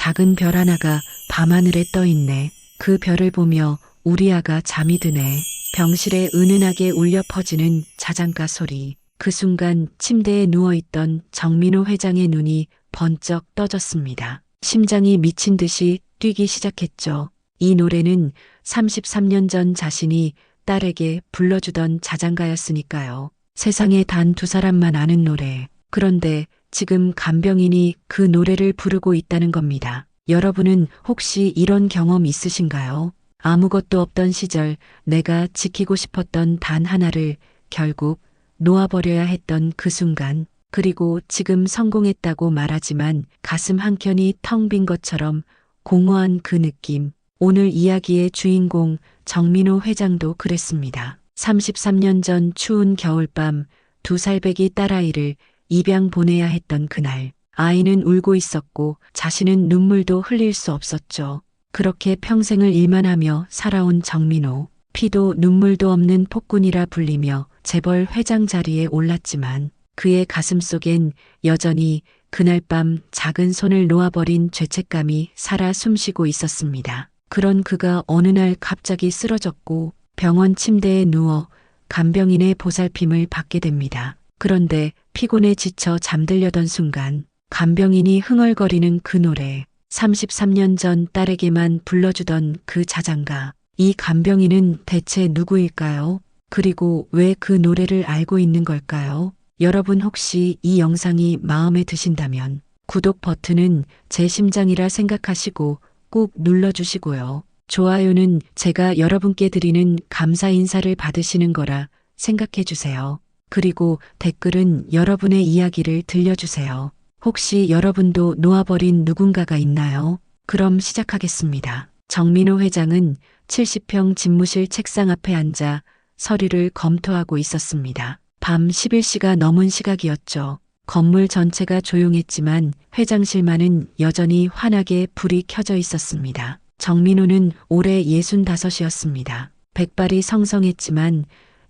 작은 별 하나가 밤하늘에 떠있네. 그 별을 보며 우리 아가 잠이 드네. 병실에 은은하게 울려 퍼지는 자장가 소리. 그 순간 침대에 누워있던 정민호 회장의 눈이 번쩍 떠졌습니다. 심장이 미친 듯이 뛰기 시작했죠. 이 노래는 33년 전 자신이 딸에게 불러주던 자장가였으니까요. 세상에 단 두 사람만 아는 노래. 그런데 지금 간병인이 그 노래를 부르고 있다는 겁니다. 여러분은 혹시 이런 경험 있으신가요? 아무것도 없던 시절 내가 지키고 싶었던 단 하나를 결국 놓아버려야 했던 그 순간, 그리고 지금 성공했다고 말하지만 가슴 한켠이 텅 빈 것처럼 공허한 그 느낌. 오늘 이야기의 주인공 정민호 회장도 그랬습니다. 33년 전 추운 겨울밤 2살배기 딸아이를 입양 보내야 했던 그날. 아이는 울고 있었고 자신은 눈물도 흘릴 수 없었죠. 그렇게 평생을 일만 하며 살아온 정민호. 피도 눈물도 없는 폭군이라 불리며 재벌 회장 자리에 올랐지만 그의 가슴 속엔 여전히 그날 밤 작은 손을 놓아버린 죄책감이 살아 숨쉬고 있었습니다. 그런 그가 어느 날 갑자기 쓰러졌고 병원 침대에 누워 간병인의 보살핌을 받게 됩니다. 그런데 피곤에 지쳐 잠들려던 순간 간병인이 흥얼거리는 그 노래, 33년 전 딸에게만 불러주던 그 자장가. 이 간병인은 대체 누구일까요? 그리고 왜 그 노래를 알고 있는 걸까요? 여러분 혹시 이 영상이 마음에 드신다면 구독 버튼은 제 심장이라 생각하시고 꾹 눌러주시고요. 좋아요는 제가 여러분께 드리는 감사 인사를 받으시는 거라 생각해 주세요. 그리고 댓글은 여러분의 이야기를 들려주세요. 혹시 여러분도 놓아버린 누군가가 있나요? 그럼 시작하겠습니다. 정민호 회장은 70평 집무실 책상 앞에 앉아 서류를 검토하고 있었습니다. 밤 11시가 넘은 시각이었죠. 건물 전체가 조용했지만 회장실만은 여전히 환하게 불이 켜져 있었습니다. 정민호는 올해 65이었습니다. 백발이 성성했지만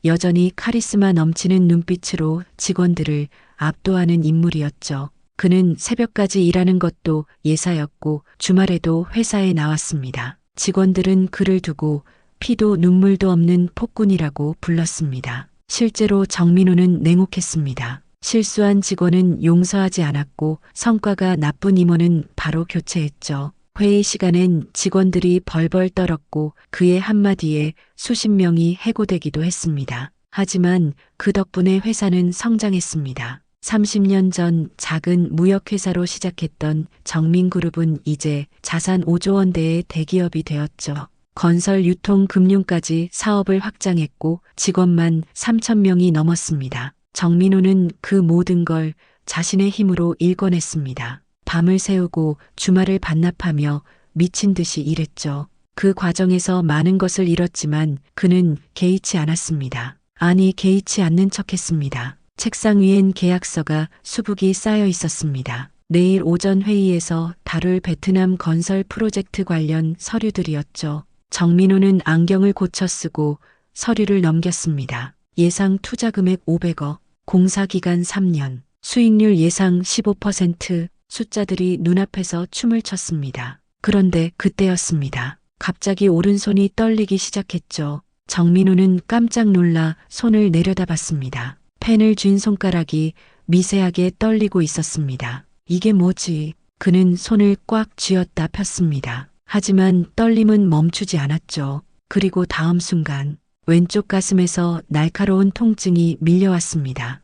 여전히 카리스마 넘치는 눈빛으로 직원들을 압도하는 인물이었죠. 그는 새벽까지 일하는 것도 예사였고 주말에도 회사에 나왔습니다. 직원들은 그를 두고 피도 눈물도 없는 폭군이라고 불렀습니다. 실제로 정민호는 냉혹했습니다. 실수한 직원은 용서하지 않았고 성과가 나쁜 임원은 바로 교체했죠. 회의 시간엔 직원들이 벌벌 떨었고 그의 한마디에 수십 명이 해고되기도 했습니다. 하지만 그 덕분에 회사는 성장했습니다. 30년 전 작은 무역회사로 시작했던 정민그룹은 이제 자산 5조 원대의 대기업이 되었죠. 건설, 유통, 금융까지 사업을 확장했고 직원만 3천 명이 넘었습니다. 정민호는 그 모든 걸 자신의 힘으로 일궈냈습니다. 밤을 새우고 주말을 반납하며 미친 듯이 일했죠. 그 과정에서 많은 것을 잃었지만 그는 개의치 않았습니다. 아니, 개의치 않는 척했습니다. 책상 위엔 계약서가 수북이 쌓여 있었습니다. 내일 오전 회의에서 다룰 베트남 건설 프로젝트 관련 서류들이었죠. 정민호는 안경을 고쳐 쓰고 서류를 넘겼습니다. 예상 투자 금액 500억, 공사 기간 3년, 수익률 예상 15%, 숫자들이 눈앞에서 춤을 췄습니다. 그런데 그때였습니다. 갑자기 오른손이 떨리기 시작했죠. 정민호는 깜짝 놀라 손을 내려다봤습니다. 펜을 쥔 손가락이 미세하게 떨리고 있었습니다. 이게 뭐지? 그는 손을 꽉 쥐었다 폈습니다. 하지만 떨림은 멈추지 않았죠. 그리고 다음 순간 왼쪽 가슴에서 날카로운 통증이 밀려왔습니다.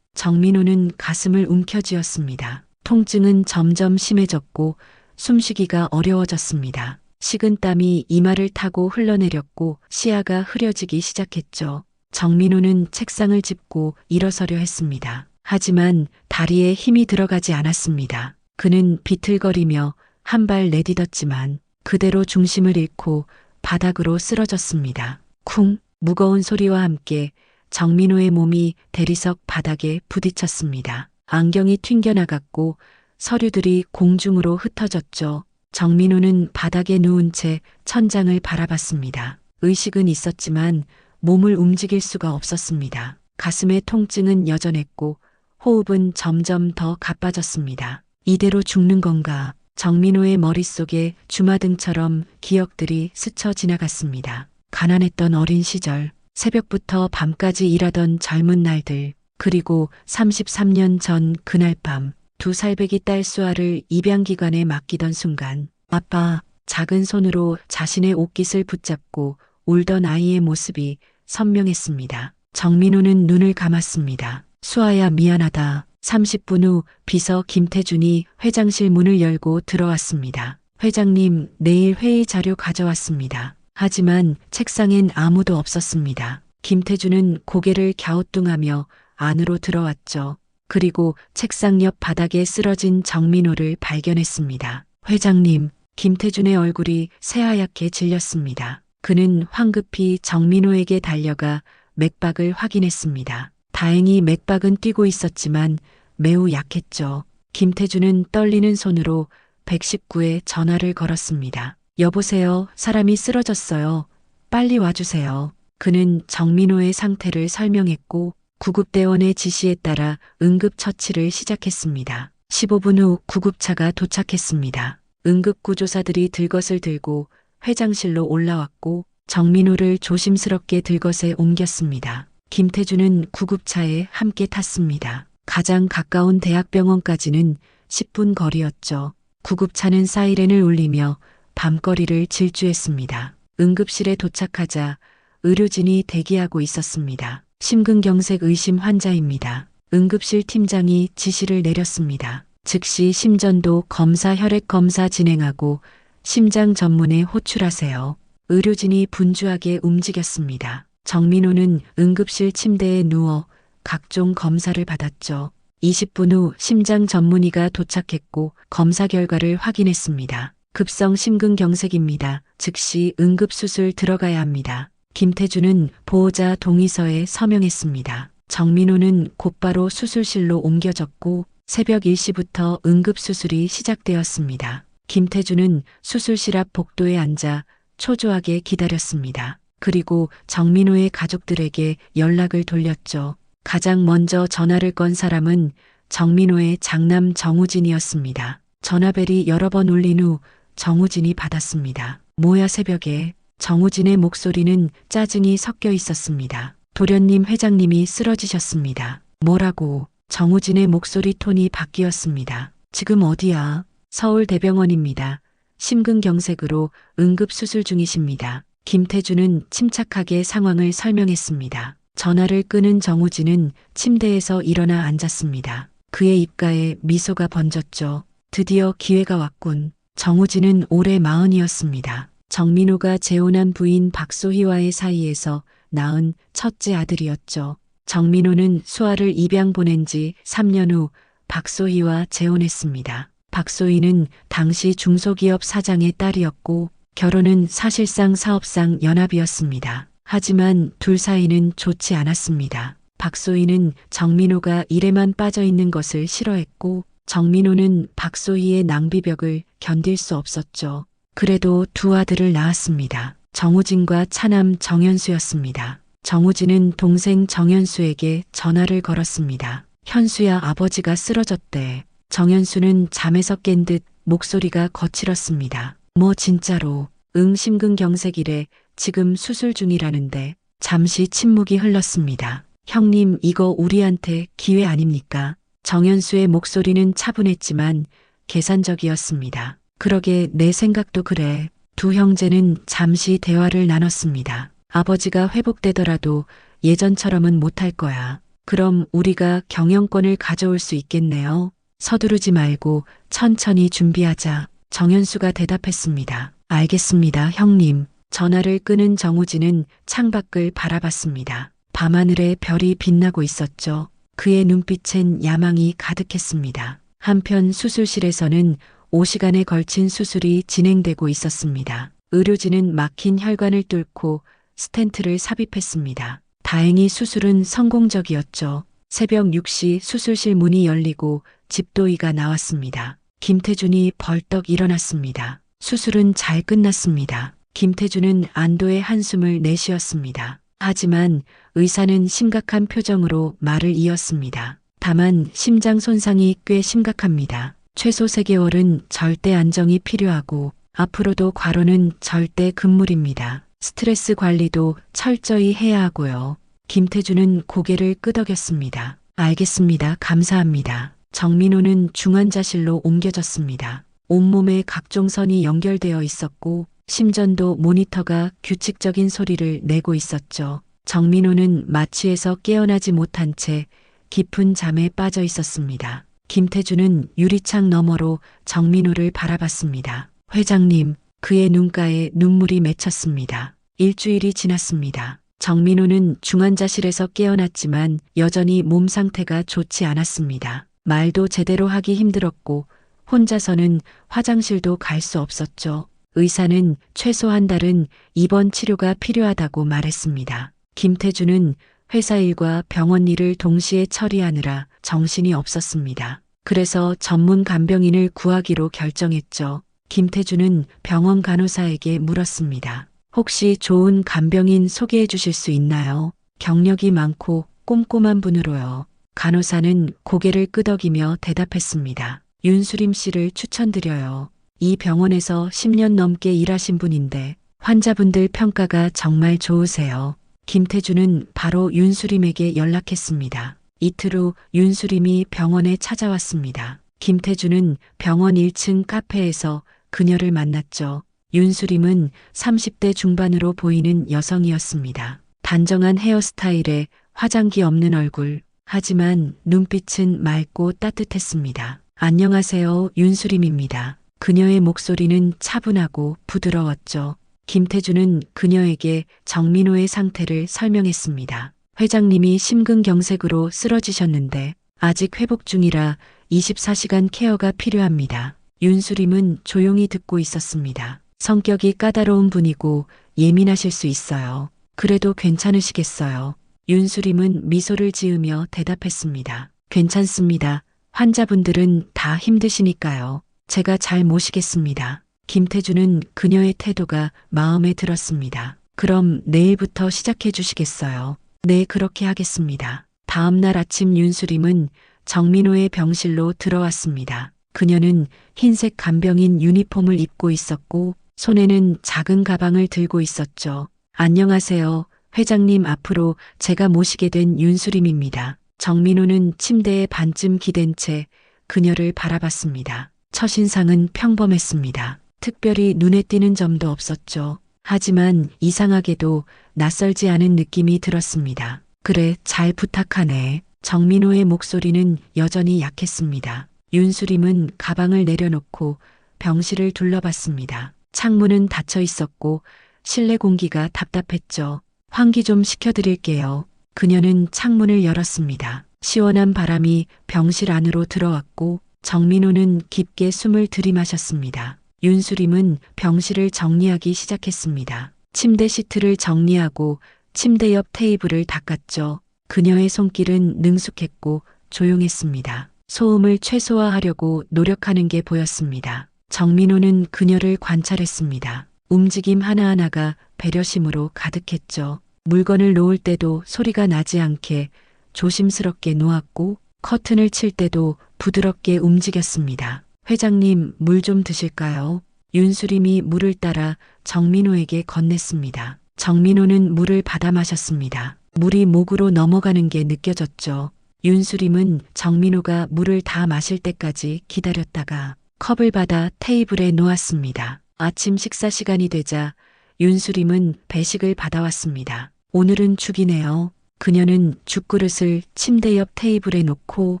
정민호는 가슴을 움켜쥐었습니다. 통증은 점점 심해졌고 숨쉬기가 어려워졌습니다. 식은 땀이 이마를 타고 흘러내렸고 시야가 흐려지기 시작했죠. 정민호는 책상을 짚고 일어서려 했습니다. 하지만 다리에 힘이 들어가지 않았습니다. 그는 비틀거리며 한 발 내딛었지만 그대로 중심을 잃고 바닥으로 쓰러졌습니다. 쿵! 무거운 소리와 함께 정민호의 몸이 대리석 바닥에 부딪혔습니다. 안경이 튕겨나갔고 서류들이 공중으로 흩어졌죠. 정민호는 바닥에 누운 채 천장을 바라봤습니다. 의식은 있었지만 몸을 움직일 수가 없었습니다. 가슴의 통증은 여전했고 호흡은 점점 더 가빠졌습니다. 이대로 죽는 건가? 정민호의 머릿속에 주마등처럼 기억들이 스쳐 지나갔습니다. 가난했던 어린 시절, 새벽부터 밤까지 일하던 젊은 날들, 그리고 33년 전 그날 밤, 두 살배기 딸 수아를 입양기관에 맡기던 순간, 아빠, 작은 손으로 자신의 옷깃을 붙잡고 울던 아이의 모습이 선명했습니다. 정민호는 눈을 감았습니다. 수아야, 미안하다. 30분 후 비서 김태준이 회장실 문을 열고 들어왔습니다. 회장님, 내일 회의 자료 가져왔습니다. 하지만 책상엔 아무도 없었습니다. 김태준은 고개를 갸우뚱하며 안으로 들어왔죠. 그리고 책상 옆 바닥에 쓰러진 정민호를 발견했습니다. 회장님, 김태준의 얼굴이 새하얗게 질렸습니다. 그는 황급히 정민호에게 달려가 맥박을 확인했습니다. 다행히 맥박은 뛰고 있었지만 매우 약했죠. 김태준은 떨리는 손으로 119에 전화를 걸었습니다. 여보세요, 사람이 쓰러졌어요. 빨리 와주세요. 그는 정민호의 상태를 설명했고 구급대원의 지시에 따라 응급처치를 시작했습니다. 15분 후 구급차가 도착했습니다. 응급구조사들이 들것을 들고 회장실로 올라왔고 정민호를 조심스럽게 들것에 옮겼습니다. 김태준은 구급차에 함께 탔습니다. 가장 가까운 대학병원까지는 10분 거리였죠. 구급차는 사이렌을 울리며 밤거리를 질주했습니다. 응급실에 도착하자 의료진이 대기하고 있었습니다. 심근경색 의심 환자입니다. 응급실 팀장이 지시를 내렸습니다. 즉시 심전도 검사, 혈액 검사 진행하고 심장 전문에 호출하세요. 의료진이 분주하게 움직였습니다. 정민호는 응급실 침대에 누워 각종 검사를 받았죠. 20분 후 심장 전문의가 도착했고 검사 결과를 확인했습니다. 급성 심근경색입니다. 즉시 응급수술 들어가야 합니다. 김태준은 보호자 동의서에 서명했습니다. 정민호는 곧바로 수술실로 옮겨졌고 새벽 1시부터 응급수술이 시작되었습니다. 김태준은 수술실 앞 복도에 앉아 초조하게 기다렸습니다. 그리고 정민호의 가족들에게 연락을 돌렸죠. 가장 먼저 전화를 건 사람은 정민호의 장남 정우진이었습니다. 전화벨이 여러 번 울린 후 정우진이 받았습니다. 뭐야, 새벽에. 정우진의 목소리는 짜증이 섞여 있었습니다. 도련님, 회장님이 쓰러지셨습니다. 뭐라고? 정우진의 목소리 톤이 바뀌었습니다. 지금 어디야? 서울대병원입니다. 심근경색으로 응급수술 중이십니다. 김태준은 침착하게 상황을 설명했습니다. 전화를 끊은 정우진은 침대에서 일어나 앉았습니다. 그의 입가에 미소가 번졌죠. 드디어 기회가 왔군. 정우진은 올해 40이었습니다. 정민호가 재혼한 부인 박소희와의 사이에서 낳은 첫째 아들이었죠. 정민호는 수아를 입양 보낸 지 3년 후 박소희와 재혼했습니다. 박소희는 당시 중소기업 사장의 딸이었고 결혼은 사실상 사업상 연합이었습니다. 하지만 둘 사이는 좋지 않았습니다. 박소희는 정민호가 일에만 빠져 있는 것을 싫어했고 정민호는 박소희의 낭비벽을 견딜 수 없었죠. 그래도 두 아들을 낳았습니다. 정우진과 차남 정현수였습니다. 정우진은 동생 정현수에게 전화를 걸었습니다. 현수야, 아버지가 쓰러졌대. 정현수는 잠에서 깬 듯 목소리가 거칠었습니다. 뭐 진짜로? 응, 심근경색이래. 지금 수술 중이라는데. 잠시 침묵이 흘렀습니다. 형님, 이거 우리한테 기회 아닙니까? 정현수의 목소리는 차분했지만 계산적이었습니다. 그러게, 내 생각도 그래. 두 형제는 잠시 대화를 나눴습니다. 아버지가 회복되더라도 예전처럼은 못할 거야. 그럼 우리가 경영권을 가져올 수 있겠네요. 서두르지 말고 천천히 준비하자. 정현수가 대답했습니다. 알겠습니다, 형님. 전화를 끊은 정우진은 창밖을 바라봤습니다. 밤하늘에 별이 빛나고 있었죠. 그의 눈빛엔 야망이 가득했습니다. 한편 수술실에서는 5시간에 걸친 수술이 진행되고 있었습니다. 의료진은 막힌 혈관을 뚫고 스텐트를 삽입했습니다. 다행히 수술은 성공적이었죠. 새벽 6시 수술실 문이 열리고 집도의가 나왔습니다. 김태준이 벌떡 일어났습니다. 수술은 잘 끝났습니다. 김태준은 안도의 한숨을 내쉬었습니다. 하지만 의사는 심각한 표정으로 말을 이었습니다. 다만 심장 손상이 꽤 심각합니다. 최소 3개월은 절대 안정이 필요하고 앞으로도 과로는 절대 금물입니다. 스트레스 관리도 철저히 해야 하고요. 김태주는 고개를 끄덕였습니다. 알겠습니다. 감사합니다. 정민호는 중환자실로 옮겨졌습니다. 온몸에 각종 선이 연결되어 있었고 심전도 모니터가 규칙적인 소리를 내고 있었죠. 정민호는 마취에서 깨어나지 못한 채 깊은 잠에 빠져 있었습니다. 김태주는 유리창 너머로 정민호를 바라봤습니다. 회장님, 그의 눈가에 눈물이 맺혔습니다. 일주일이 지났습니다. 정민호는 중환자실에서 깨어났지만 여전히 몸 상태가 좋지 않았습니다. 말도 제대로 하기 힘들었고 혼자서는 화장실도 갈 수 없었죠. 의사는 최소 한 달은 입원 치료가 필요하다고 말했습니다. 김태주는 회사 일과 병원 일을 동시에 처리하느라 정신이 없었습니다. 그래서 전문 간병인을 구하기로 결정했죠. 김태주는 병원 간호사에게 물었습니다. 혹시 좋은 간병인 소개해 주실 수 있나요? 경력이 많고 꼼꼼한 분으로요. 간호사는 고개를 끄덕이며 대답했습니다. 윤수림 씨를 추천드려요. 이 병원에서 10년 넘게 일하신 분인데 환자분들 평가가 정말 좋으세요. 김태주는 바로 윤수림에게 연락했습니다. 이틀 후 윤수림이 병원에 찾아왔습니다. 김태주는 병원 1층 카페에서 그녀를 만났죠. 윤수림은 30대 중반으로 보이는 여성이었습니다. 단정한 헤어스타일에 화장기 없는 얼굴, 하지만 눈빛은 맑고 따뜻했습니다. 안녕하세요, 윤수림입니다. 그녀의 목소리는 차분하고 부드러웠죠. 김태주는 그녀에게 정민호의 상태를 설명했습니다. 회장님이 심근경색으로 쓰러지셨는데 아직 회복 중이라 24시간 케어가 필요합니다. 윤수림은 조용히 듣고 있었습니다. 성격이 까다로운 분이고 예민하실 수 있어요. 그래도 괜찮으시겠어요? 윤수림은 미소를 지으며 대답했습니다. 괜찮습니다. 환자분들은 다 힘드시니까요. 제가 잘 모시겠습니다. 김태주는 그녀의 태도가 마음에 들었습니다. 그럼 내일부터 시작해 주시겠어요? 네, 그렇게 하겠습니다. 다음 날 아침 윤수림은 정민호의 병실로 들어왔습니다. 그녀는 흰색 간병인 유니폼을 입고 있었고 손에는 작은 가방을 들고 있었죠. 안녕하세요. 회장님, 앞으로 제가 모시게 된 윤수림입니다. 정민호는 침대에 반쯤 기댄 채 그녀를 바라봤습니다. 첫인상은 평범했습니다. 특별히 눈에 띄는 점도 없었죠. 하지만 이상하게도 낯설지 않은 느낌이 들었습니다. 그래, 잘 부탁하네. 정민호의 목소리는 여전히 약했습니다. 윤수림은 가방을 내려놓고 병실을 둘러봤습니다. 창문은 닫혀 있었고 실내 공기가 답답했죠. 환기 좀 시켜드릴게요. 그녀는 창문을 열었습니다. 시원한 바람이 병실 안으로 들어왔고 정민호는 깊게 숨을 들이마셨습니다. 윤수림은 병실을 정리하기 시작했습니다. 침대 시트를 정리하고 침대 옆 테이블을 닦았죠. 그녀의 손길은 능숙했고 조용했습니다. 소음을 최소화하려고 노력하는 게 보였습니다. 정민호는 그녀를 관찰했습니다. 움직임 하나하나가 배려심으로 가득했죠. 물건을 놓을 때도 소리가 나지 않게 조심스럽게 놓았고 커튼을 칠 때도 부드럽게 움직였습니다. 회장님, 물 좀 드실까요? 윤수림이 물을 따라 정민호에게 건넸습니다. 정민호는 물을 받아 마셨습니다. 물이 목으로 넘어가는 게 느껴졌죠. 윤수림은 정민호가 물을 다 마실 때까지 기다렸다가 컵을 받아 테이블에 놓았습니다. 아침 식사 시간이 되자 윤수림은 배식을 받아왔습니다. 오늘은 죽이네요. 그녀는 죽그릇을 침대 옆 테이블에 놓고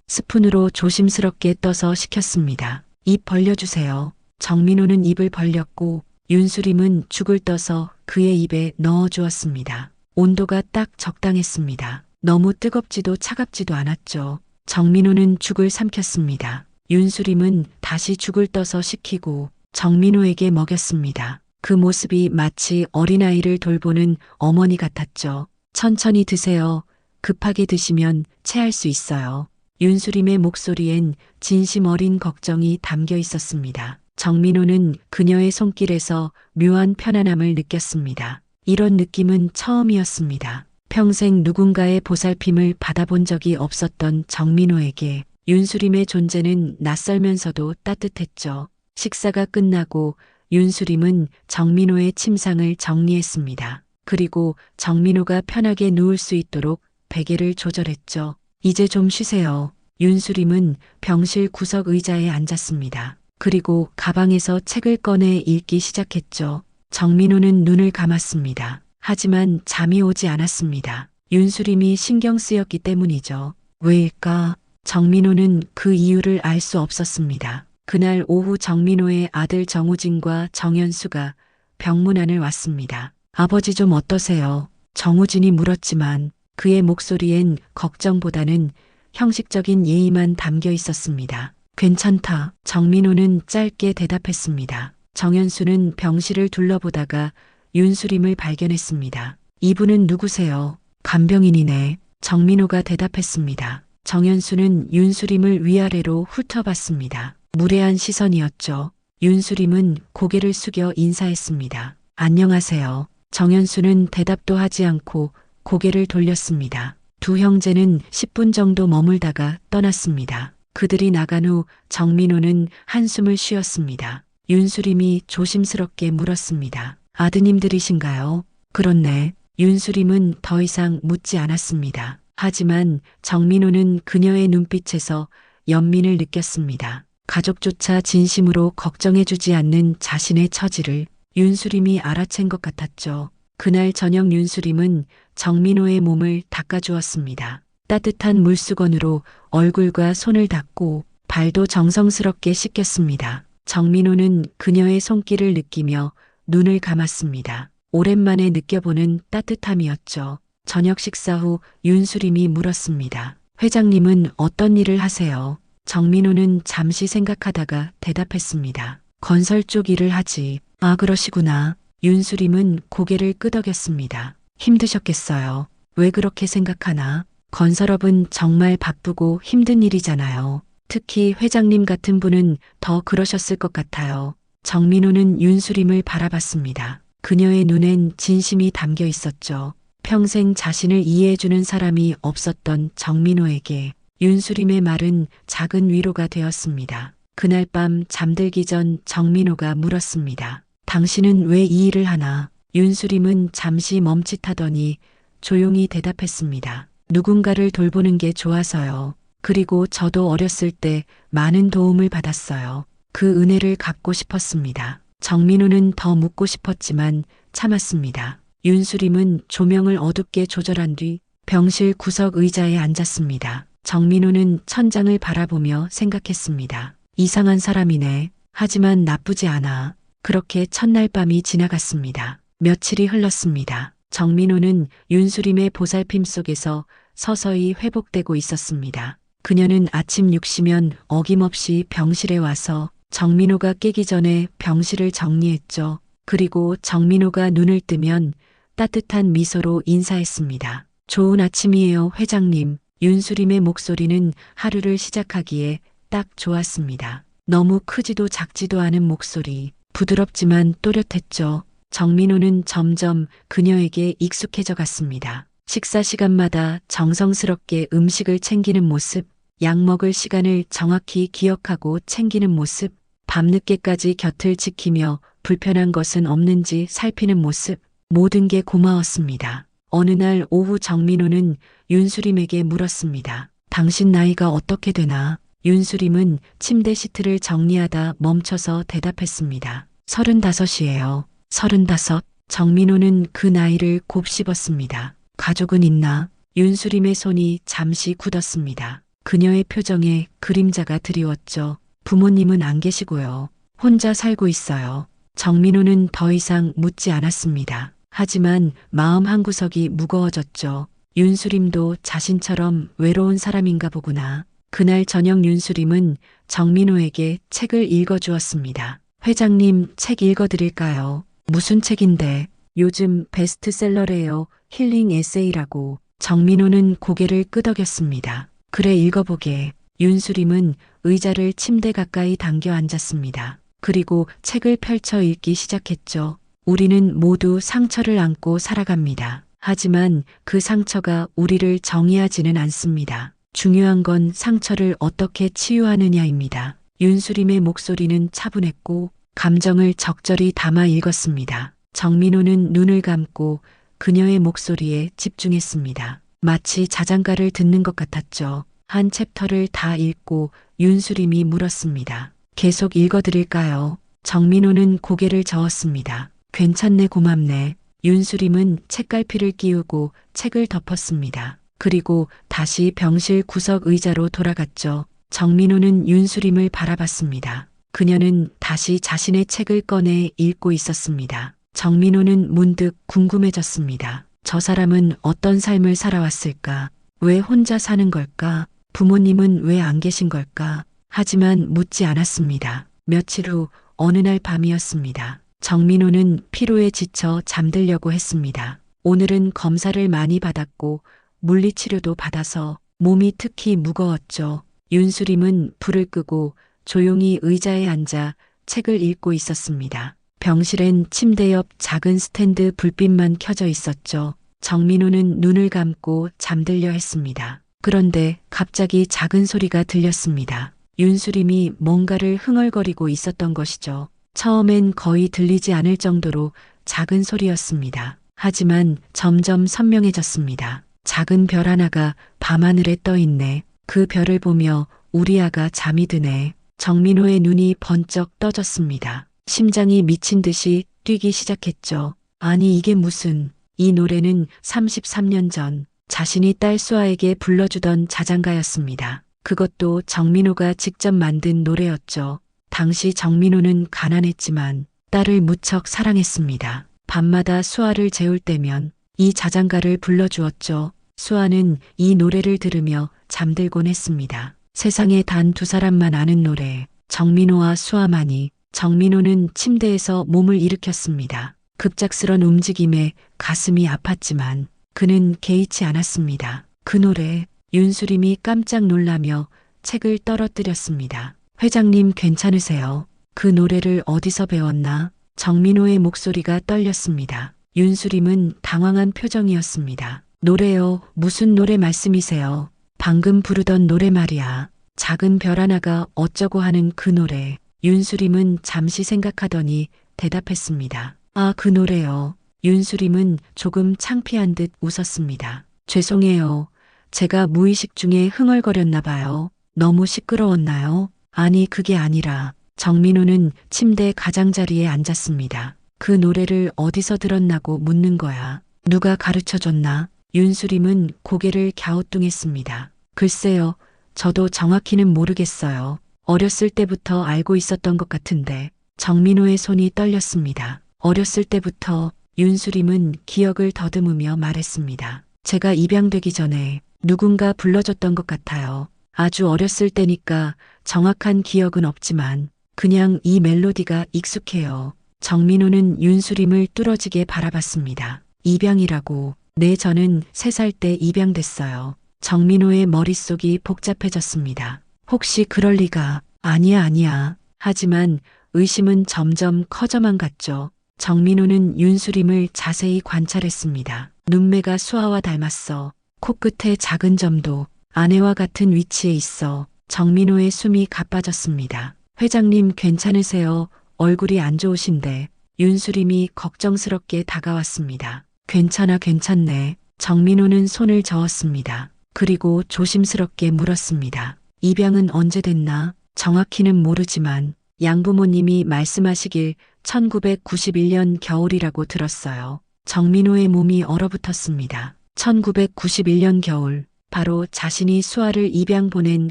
스푼으로 조심스럽게 떠서 시켰습니다. 입 벌려주세요. 정민호는 입을 벌렸고 윤수림은 죽을 떠서 그의 입에 넣어주었습니다. 온도가 딱 적당했습니다. 너무 뜨겁지도 차갑지도 않았죠. 정민호는 죽을 삼켰습니다. 윤수림은 다시 죽을 떠서 식히고 정민호에게 먹였습니다. 그 모습이 마치 어린아이를 돌보는 어머니 같았죠. 천천히 드세요. 급하게 드시면 체할 수 있어요. 윤수림의 목소리엔 진심 어린 걱정이 담겨 있었습니다. 정민호는 그녀의 손길에서 묘한 편안함을 느꼈습니다. 이런 느낌은 처음이었습니다. 평생 누군가의 보살핌을 받아본 적이 없었던 정민호에게 윤수림의 존재는 낯설면서도 따뜻했죠. 식사가 끝나고 윤수림은 정민호의 침상을 정리했습니다. 그리고 정민호가 편하게 누울 수 있도록 베개를 조절했죠. 이제 좀 쉬세요. 윤수림은 병실 구석 의자에 앉았습니다. 그리고 가방에서 책을 꺼내 읽기 시작했죠. 정민호는 눈을 감았습니다. 하지만 잠이 오지 않았습니다. 윤수림이 신경 쓰였기 때문이죠. 왜일까? 정민호는 그 이유를 알 수 없었습니다. 그날 오후 정민호의 아들 정우진과 정연수가 병문안을 왔습니다. 아버지 좀 어떠세요? 정우진이 물었지만 그의 목소리엔 걱정보다는 형식적인 예의만 담겨 있었습니다. 괜찮다. 정민호는 짧게 대답했습니다. 정연수는 병실을 둘러보다가 윤수림을 발견했습니다. 이분은 누구세요? 간병인이네. 정민호가 대답했습니다. 정연수는 윤수림을 위아래로 훑어봤습니다. 무례한 시선이었죠. 윤수림은 고개를 숙여 인사했습니다. 안녕하세요. 정연수는 대답도 하지 않고 고개를 돌렸습니다. 두 형제는 10분 정도 머물다가 떠났습니다. 그들이 나간 후 정민호는 한숨을 쉬었습니다. 윤수림이 조심스럽게 물었습니다. 아드님들이신가요? 그렇네. 윤수림은 더 이상 묻지 않았습니다. 하지만 정민호는 그녀의 눈빛에서 연민을 느꼈습니다. 가족조차 진심으로 걱정해주지 않는 자신의 처지를 윤수림이 알아챈 것 같았죠. 그날 저녁 윤수림은 정민호의 몸을 닦아주었습니다. 따뜻한 물수건으로 얼굴과 손을 닦고 발도 정성스럽게 씻겼습니다. 정민호는 그녀의 손길을 느끼며 눈을 감았습니다. 오랜만에 느껴보는 따뜻함이었죠. 저녁 식사 후 윤수림이 물었습니다. 회장님은 어떤 일을 하세요? 정민호는 잠시 생각하다가 대답했습니다. 건설 쪽 일을 하지. 아, 그러시구나. 윤수림은 고개를 끄덕였습니다. 힘드셨겠어요. 왜 그렇게 생각하나? 건설업은 정말 바쁘고 힘든 일이잖아요. 특히 회장님 같은 분은 더 그러셨을 것 같아요. 정민호는 윤수림을 바라봤습니다. 그녀의 눈엔 진심이 담겨 있었죠. 평생 자신을 이해해주는 사람이 없었던 정민호에게 윤수림의 말은 작은 위로가 되었습니다. 그날 밤 잠들기 전 정민호가 물었습니다. 당신은 왜 이 일을 하나? 윤수림은 잠시 멈칫하더니 조용히 대답했습니다. 누군가를 돌보는 게 좋아서요. 그리고 저도 어렸을 때 많은 도움을 받았어요. 그 은혜를 갚고 싶었습니다. 정민호는 더 묻고 싶었지만 참았습니다. 윤수림은 조명을 어둡게 조절한 뒤 병실 구석 의자에 앉았습니다. 정민호는 천장을 바라보며 생각했습니다. 이상한 사람이네. 하지만 나쁘지 않아. 그렇게 첫날 밤이 지나갔습니다. 며칠이 흘렀습니다. 정민호는 윤수림의 보살핌 속에서 서서히 회복되고 있었습니다. 그녀는 아침 6시면 어김없이 병실에 와서 정민호가 깨기 전에 병실을 정리했죠. 그리고 정민호가 눈을 뜨면 따뜻한 미소로 인사했습니다. 좋은 아침이에요, 회장님. 윤수림의 목소리는 하루를 시작하기에 딱 좋았습니다. 너무 크지도 작지도 않은 목소리, 부드럽지만 또렷했죠. 정민호는 점점 그녀에게 익숙해져 갔습니다. 식사 시간마다 정성스럽게 음식을 챙기는 모습, 약 먹을 시간을 정확히 기억하고 챙기는 모습, 밤늦게까지 곁을 지키며 불편한 것은 없는지 살피는 모습, 모든 게 고마웠습니다. 어느 날 오후 정민호는 윤수림에게 물었습니다. 당신 나이가 어떻게 되나? 윤수림은 침대 시트를 정리하다 멈춰서 대답했습니다. 35이에요. 35. 정민호는 그 나이를 곱씹었습니다. 가족은 있나? 윤수림의 손이 잠시 굳었습니다. 그녀의 표정에 그림자가 드리웠죠. 부모님은 안 계시고요. 혼자 살고 있어요. 정민호는 더 이상 묻지 않았습니다. 하지만 마음 한구석이 무거워졌죠. 윤수림도 자신처럼 외로운 사람인가 보구나. 그날 저녁 윤수림은 정민호에게 책을 읽어주었습니다. 회장님, 책 읽어드릴까요? 무슨 책인데? 요즘 베스트셀러래요. 힐링 에세이라고. 정민호는 고개를 끄덕였습니다. 그래, 읽어보게. 윤수림은 의자를 침대 가까이 당겨 앉았습니다. 그리고 책을 펼쳐 읽기 시작했죠. 우리는 모두 상처를 안고 살아갑니다. 하지만 그 상처가 우리를 정의하지는 않습니다. 중요한 건 상처를 어떻게 치유하느냐입니다. 윤수림의 목소리는 차분했고 감정을 적절히 담아 읽었습니다. 정민호는 눈을 감고 그녀의 목소리에 집중했습니다. 마치 자장가를 듣는 것 같았죠. 한 챕터를 다 읽고 윤수림이 물었습니다. 계속 읽어드릴까요? 정민호는 고개를 저었습니다. 괜찮네, 고맙네. 윤수림은 책갈피를 끼우고 책을 덮었습니다. 그리고 다시 병실 구석 의자로 돌아갔죠. 정민호는 윤수림을 바라봤습니다. 그녀는 다시 자신의 책을 꺼내 읽고 있었습니다. 정민호는 문득 궁금해졌습니다. 저 사람은 어떤 삶을 살아왔을까? 왜 혼자 사는 걸까? 부모님은 왜 안 계신 걸까? 하지만 묻지 않았습니다. 며칠 후 어느 날 밤이었습니다. 정민호는 피로에 지쳐 잠들려고 했습니다. 오늘은 검사를 많이 받았고 물리치료도 받아서 몸이 특히 무거웠죠. 윤수림은 불을 끄고 조용히 의자에 앉아 책을 읽고 있었습니다. 병실엔 침대 옆 작은 스탠드 불빛만 켜져 있었죠. 정민호는 눈을 감고 잠들려 했습니다. 그런데 갑자기 작은 소리가 들렸습니다. 윤수림이 뭔가를 흥얼거리고 있었던 것이죠. 처음엔 거의 들리지 않을 정도로 작은 소리였습니다. 하지만 점점 선명해졌습니다. 작은 별 하나가 밤하늘에 떠 있네. 그 별을 보며 우리 아가 잠이 드네. 정민호의 눈이 번쩍 떠졌습니다. 심장이 미친 듯이 뛰기 시작했죠. 아니 이게 무슨... 이 노래는 33년 전 자신이 딸 수아에게 불러주던 자장가였습니다. 그것도 정민호가 직접 만든 노래였죠. 당시 정민호는 가난했지만 딸을 무척 사랑했습니다. 밤마다 수아를 재울 때면 이 자장가를 불러주었죠. 수아는 이 노래를 들으며 잠들곤 했습니다. 세상에 단 두 사람만 아는 노래, 정민호와 수아만이. 정민호는 침대에서 몸을 일으켰습니다. 급작스런 움직임에 가슴이 아팠지만 그는 개의치 않았습니다. 그 노래, 윤수림이 깜짝 놀라며 책을 떨어뜨렸습니다. 회장님 괜찮으세요? 그 노래를 어디서 배웠나? 정민호의 목소리가 떨렸습니다. 윤수림은 당황한 표정이었습니다. 노래요? 무슨 노래 말씀이세요? 방금 부르던 노래 말이야. 작은 별 하나가 어쩌고 하는 그 노래. 윤수림은 잠시 생각하더니 대답했습니다. 아, 그 노래요. 윤수림은 조금 창피한 듯 웃었습니다. 죄송해요. 제가 무의식 중에 흥얼거렸나 봐요. 너무 시끄러웠나요? 아니, 그게 아니라. 정민호는 침대 가장자리에 앉았습니다. 그 노래를 어디서 들었나고 묻는 거야. 누가 가르쳐줬나? 윤수림은 고개를 갸우뚱했습니다. 글쎄요, 저도 정확히는 모르겠어요. 어렸을 때부터 알고 있었던 것 같은데. 정민호의 손이 떨렸습니다. 어렸을 때부터. 윤수림은 기억을 더듬으며 말했습니다. 제가 입양되기 전에 누군가 불러줬던 것 같아요. 아주 어렸을 때니까 정확한 기억은 없지만 그냥 이 멜로디가 익숙해요. 정민호는 윤수림을 뚫어지게 바라봤습니다. 입양이라고. 네, 저는 3살 때 입양됐어요. 정민호의 머릿속이 복잡해졌습니다. 혹시 그럴 리가. 아니야. 하지만 의심은 점점 커져만 갔죠. 정민호는 윤수림을 자세히 관찰했습니다. 눈매가 수아와 닮았어. 코끝에 작은 점도 아내와 같은 위치에 있어. 정민호의 숨이 가빠졌습니다. 회장님 괜찮으세요? 얼굴이 안 좋으신데. 윤수림이 걱정스럽게 다가왔습니다. 괜찮네. 정민호는 손을 저었습니다. 그리고 조심스럽게 물었습니다. 입양은 언제 됐나? 정확히는 모르지만 양부모님이 말씀하시길 1991년 겨울이라고 들었어요. 정민호의 몸이 얼어붙었습니다. 1991년 겨울, 바로 자신이 수아를 입양 보낸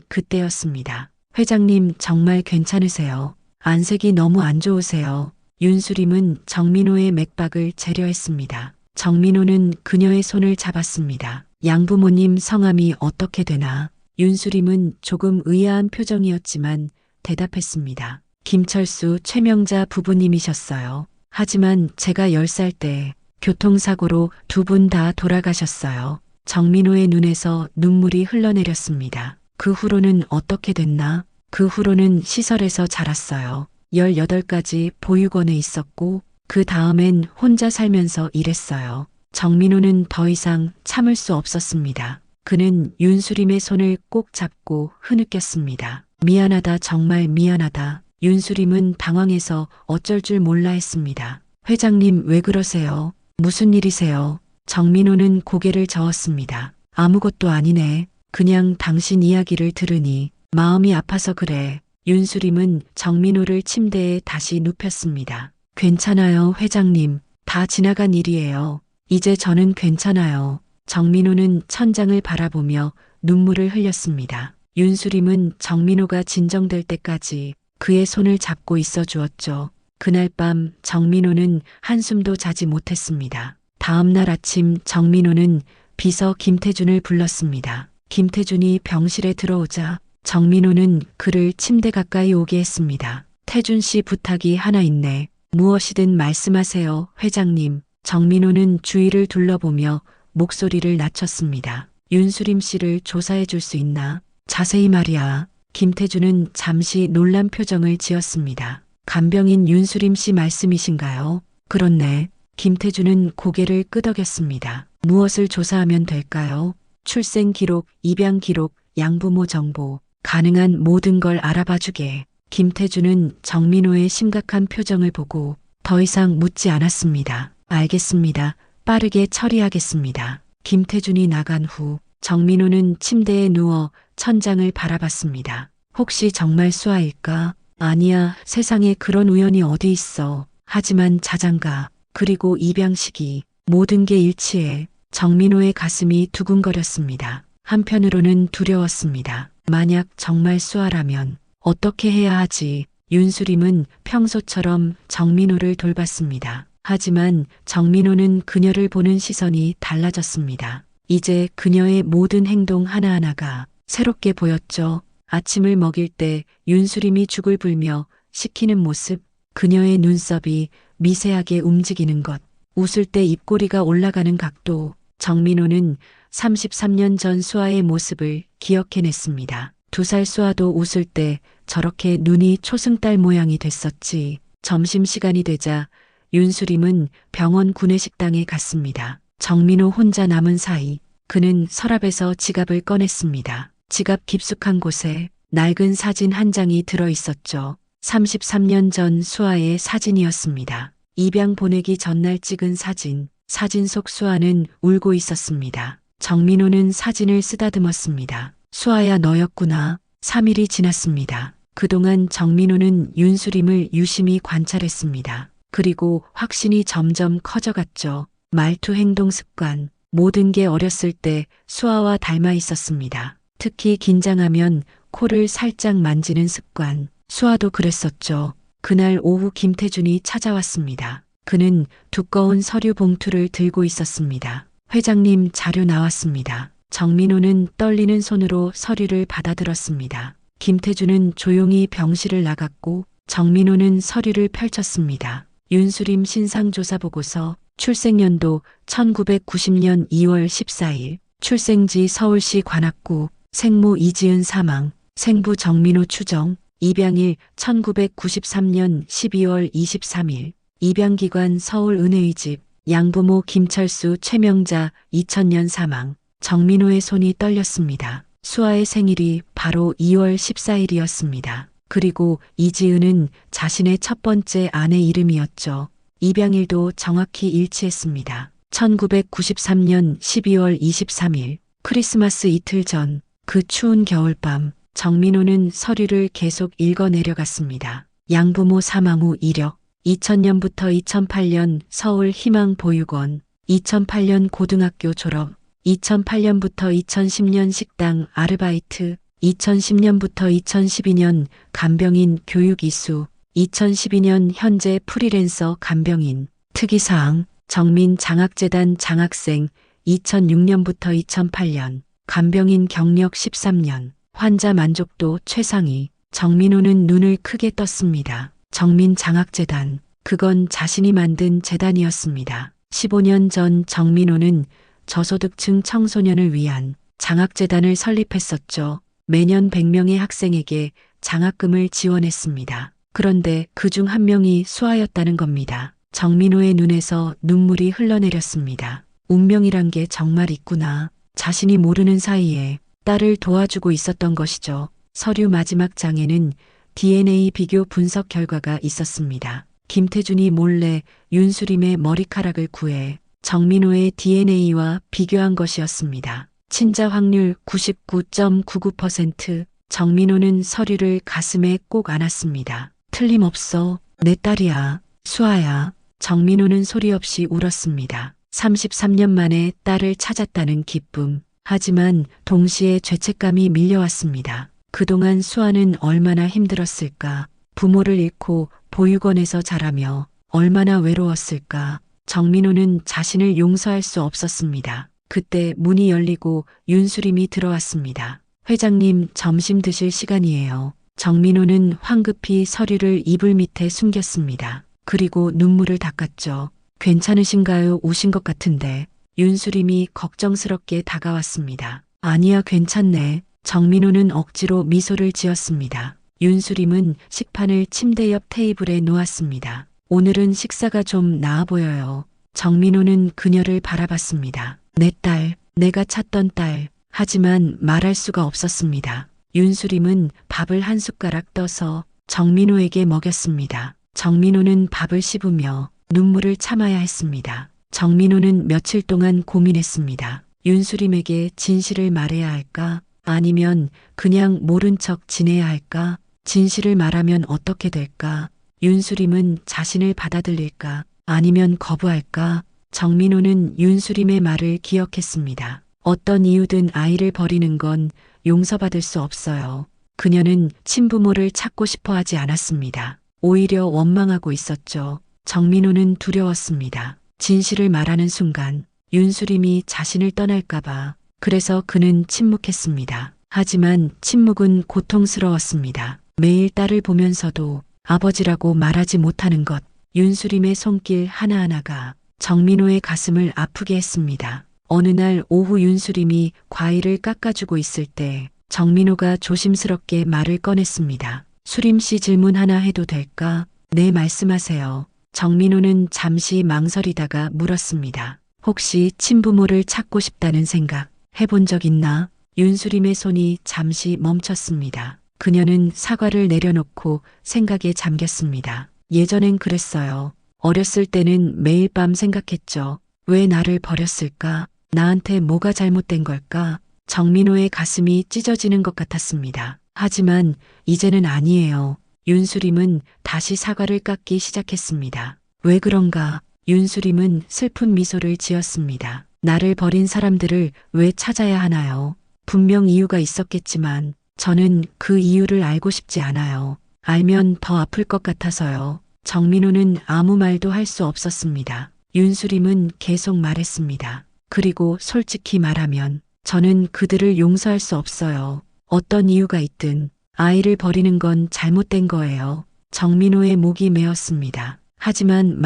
그때였습니다. 회장님 정말 괜찮으세요? 안색이 너무 안 좋으세요. 윤수림은 정민호의 맥박을 재려했습니다. 정민호는 그녀의 손을 잡았습니다. 양부모님 성함이 어떻게 되나? 윤수림은 조금 의아한 표정이었지만 대답했습니다. 김철수, 최명자 부부님이셨어요. 하지만 제가 10살 때 교통사고로 두 분 다 돌아가셨어요. 정민호의 눈에서 눈물이 흘러내렸습니다. 그 후로는 어떻게 됐나? 그 후로는 시설에서 자랐어요. 18까지 보육원에 있었고 그 다음엔 혼자 살면서 일했어요. 정민호는 더 이상 참을 수 없었습니다. 그는 윤수림의 손을 꼭 잡고 흐느꼈습니다. 미안하다, 정말 미안하다. 윤수림은 당황해서 어쩔 줄 몰라 했습니다. 회장님, 왜 그러세요? 무슨 일이세요? 정민호는 고개를 저었습니다. 아무것도 아니네. 그냥 당신 이야기를 들으니 마음이 아파서 그래. 윤수림은 정민호를 침대에 다시 눕혔습니다. 괜찮아요, 회장님. 다 지나간 일이에요. 이제 저는 괜찮아요. 정민호는 천장을 바라보며 눈물을 흘렸습니다. 윤수림은 정민호가 진정될 때까지 그의 손을 잡고 있어 주었죠. 그날 밤 정민호는 한숨도 자지 못했습니다. 다음 날 아침 정민호는 비서 김태준을 불렀습니다. 김태준이 병실에 들어오자 정민호는 그를 침대 가까이 오게 했습니다. 태준 씨, 부탁이 하나 있네. 무엇이든 말씀하세요, 회장님. 정민호는 주위를 둘러보며 목소리를 낮췄습니다. 윤수림 씨를 조사해 줄 수 있나? 자세히 말이야. 김태준은 잠시 놀란 표정을 지었습니다. 간병인 윤수림 씨 말씀이신가요? 그렇네. 김태준은 고개를 끄덕였습니다. 무엇을 조사하면 될까요? 출생 기록, 입양 기록, 양부모 정보, 가능한 모든 걸 알아봐 주게. 김태준은 정민호의 심각한 표정을 보고 더 이상 묻지 않았습니다. 알겠습니다. 빠르게 처리하겠습니다. 김태준이 나간 후 정민호는 침대에 누워 천장을 바라봤습니다. 혹시 정말 수아일까? 아니야, 세상에 그런 우연이 어디 있어. 하지만 자장가, 그리고 입양 시기, 모든 게 일치해. 정민호의 가슴이 두근거렸습니다. 한편으로는 두려웠습니다. 만약 정말 수아라면 어떻게 해야 하지? 윤수림은 평소처럼 정민호를 돌봤습니다. 하지만 정민호는 그녀를 보는 시선이 달라졌습니다. 이제 그녀의 모든 행동 하나하나가 새롭게 보였죠. 아침을 먹일 때 윤수림이 죽을 불며 시키는 모습, 그녀의 눈썹이 미세하게 움직이는 것, 웃을 때 입꼬리가 올라가는 각도. 정민호는 33년 전 수아의 모습을 기억해냈습니다. 2살 수아도 웃을 때 저렇게 눈이 초승달 모양이 됐었지. 점심시간이 되자 윤수림은 병원 구내식당에 갔습니다. 정민호 혼자 남은 사이 그는 서랍에서 지갑을 꺼냈습니다. 지갑 깊숙한 곳에 낡은 사진 한 장이 들어 있었죠. 33년 전 수아의 사진이었습니다. 입양 보내기 전날 찍은 사진. 사진 속 수아는 울고 있었습니다. 정민호는 사진을 쓰다듬었습니다. 수아야, 너였구나. 3일이 지났습니다. 그동안 정민호는 윤수림을 유심히 관찰했습니다. 그리고 확신이 점점 커져갔죠. 말투, 행동, 습관, 모든 게 어렸을 때 수아와 닮아 있었습니다. 특히 긴장하면 코를 살짝 만지는 습관. 수아도 그랬었죠. 그날 오후 김태준이 찾아왔습니다. 그는 두꺼운 서류 봉투를 들고 있었습니다. 회장님, 자료 나왔습니다. 정민호는 떨리는 손으로 서류를 받아들었습니다. 김태준은 조용히 병실을 나갔고 정민호는 서류를 펼쳤습니다. 윤수림 신상조사보고서, 출생연도 1990년 2월 14일, 출생지 서울시 관악구, 생모 이지은 사망, 생부 정민호 추정, 입양일 1993년 12월 23일, 입양기관 서울 은혜의 집, 양부모 김철수 최명자 2000년 사망. 정민호의 손이 떨렸습니다. 수아의 생일이 바로 2월 14일이었습니다. 그리고 이지은은 자신의 첫 번째 아내 이름이었죠. 입양일도 정확히 일치했습니다. 1993년 12월 23일, 크리스마스 이틀 전, 그 추운 겨울밤, 정민호는 서류를 계속 읽어 내려갔습니다. 양부모 사망 후 이력, 2000년부터 2008년 서울 희망보육원, 2008년 고등학교 졸업, 2008년부터 2010년 식당 아르바이트, 2010년부터 2012년 간병인 교육 이수, 2012년 현재 프리랜서 간병인, 특이사항, 정민 장학재단 장학생, 2006년부터 2008년, 간병인 경력 13년, 환자 만족도 최상위. 정민호는 눈을 크게 떴습니다. 정민 장학재단, 그건 자신이 만든 재단이었습니다. 15년 전 정민호는 저소득층 청소년을 위한 장학재단을 설립했었죠. 매년 100명의 학생에게 장학금을 지원했습니다. 그런데 그중 한 명이 수아였다는 겁니다. 정민호의 눈에서 눈물이 흘러내렸습니다. 운명이란 게 정말 있구나. 자신이 모르는 사이에 딸을 도와주고 있었던 것이죠. 서류 마지막 장에는 DNA 비교 분석 결과가 있었습니다. 김태준이 몰래 윤수림의 머리카락을 구해 정민호의 DNA와 비교한 것이었습니다. 친자 확률 99.99%. 정민호는 서류를 가슴에 꼭 안았습니다. 틀림없어. 내 딸이야. 수아야. 정민호는 소리 없이 울었습니다. 33년 만에 딸을 찾았다는 기쁨. 하지만 동시에 죄책감이 밀려왔습니다. 그동안 수아는 얼마나 힘들었을까. 부모를 잃고 보육원에서 자라며 얼마나 외로웠을까. 정민호는 자신을 용서할 수 없었습니다. 그때 문이 열리고 윤수림이 들어왔습니다. 회장님, 점심 드실 시간이에요. 정민호는 황급히 서류를 이불 밑에 숨겼습니다. 그리고 눈물을 닦았죠. 괜찮으신가요? 우신 것 같은데. 윤수림이 걱정스럽게 다가왔습니다. 아니야, 괜찮네. 정민호는 억지로 미소를 지었습니다. 윤수림은 식판을 침대 옆 테이블에 놓았습니다. 오늘은 식사가 좀 나아 보여요. 정민호는 그녀를 바라봤습니다. 내 딸, 내가 찾던 딸. 하지만 말할 수가 없었습니다. 윤수림은 밥을 한 숟가락 떠서 정민호에게 먹였습니다. 정민호는 밥을 씹으며 눈물을 참아야 했습니다. 정민호는 며칠 동안 고민했습니다. 윤수림에게 진실을 말해야 할까? 아니면 그냥 모른 척 지내야 할까? 진실을 말하면 어떻게 될까? 윤수림은 자신을 받아들일까? 아니면 거부할까? 정민호는 윤수림의 말을 기억했습니다. 어떤 이유든 아이를 버리는 건 용서받을 수 없어요. 그녀는 친부모를 찾고 싶어 하지 않았습니다. 오히려 원망하고 있었죠. 정민호는 두려웠습니다. 진실을 말하는 순간 윤수림이 자신을 떠날까봐. 그래서 그는 침묵했습니다. 하지만 침묵은 고통스러웠습니다. 매일 딸을 보면서도 아버지라고 말하지 못하는 것. 윤수림의 손길 하나하나가 정민호의 가슴을 아프게 했습니다. 어느 날 오후 윤수림이 과일을 깎아주고 있을 때 정민호가 조심스럽게 말을 꺼냈습니다. 수림 씨, 질문 하나 해도 될까? 네, 말씀하세요. 정민호는 잠시 망설이다가 물었습니다. 혹시 친부모를 찾고 싶다는 생각 해본 적 있나? 윤수림의 손이 잠시 멈췄습니다. 그녀는 사과를 내려놓고 생각에 잠겼습니다. 예전엔 그랬어요. 어렸을 때는 매일 밤 생각했죠. 왜 나를 버렸을까? 나한테 뭐가 잘못된 걸까? 정민호의 가슴이 찢어지는 것 같았습니다. 하지만 이제는 아니에요. 윤수림은 다시 사과를 깎기 시작했습니다. 왜 그런가? 윤수림은 슬픈 미소를 지었습니다. 나를 버린 사람들을 왜 찾아야 하나요? 분명 이유가 있었겠지만 저는 그 이유를 알고 싶지 않아요. 알면 더 아플 것 같아서요. 정민호는 아무 말도 할 수 없었습니다. 윤수림은 계속 말했습니다. 그리고 솔직히 말하면 저는 그들을 용서할 수 없어요. 어떤 이유가 있든 아이를 버리는 건 잘못된 거예요. 정민호의 목이 메었습니다. 하지만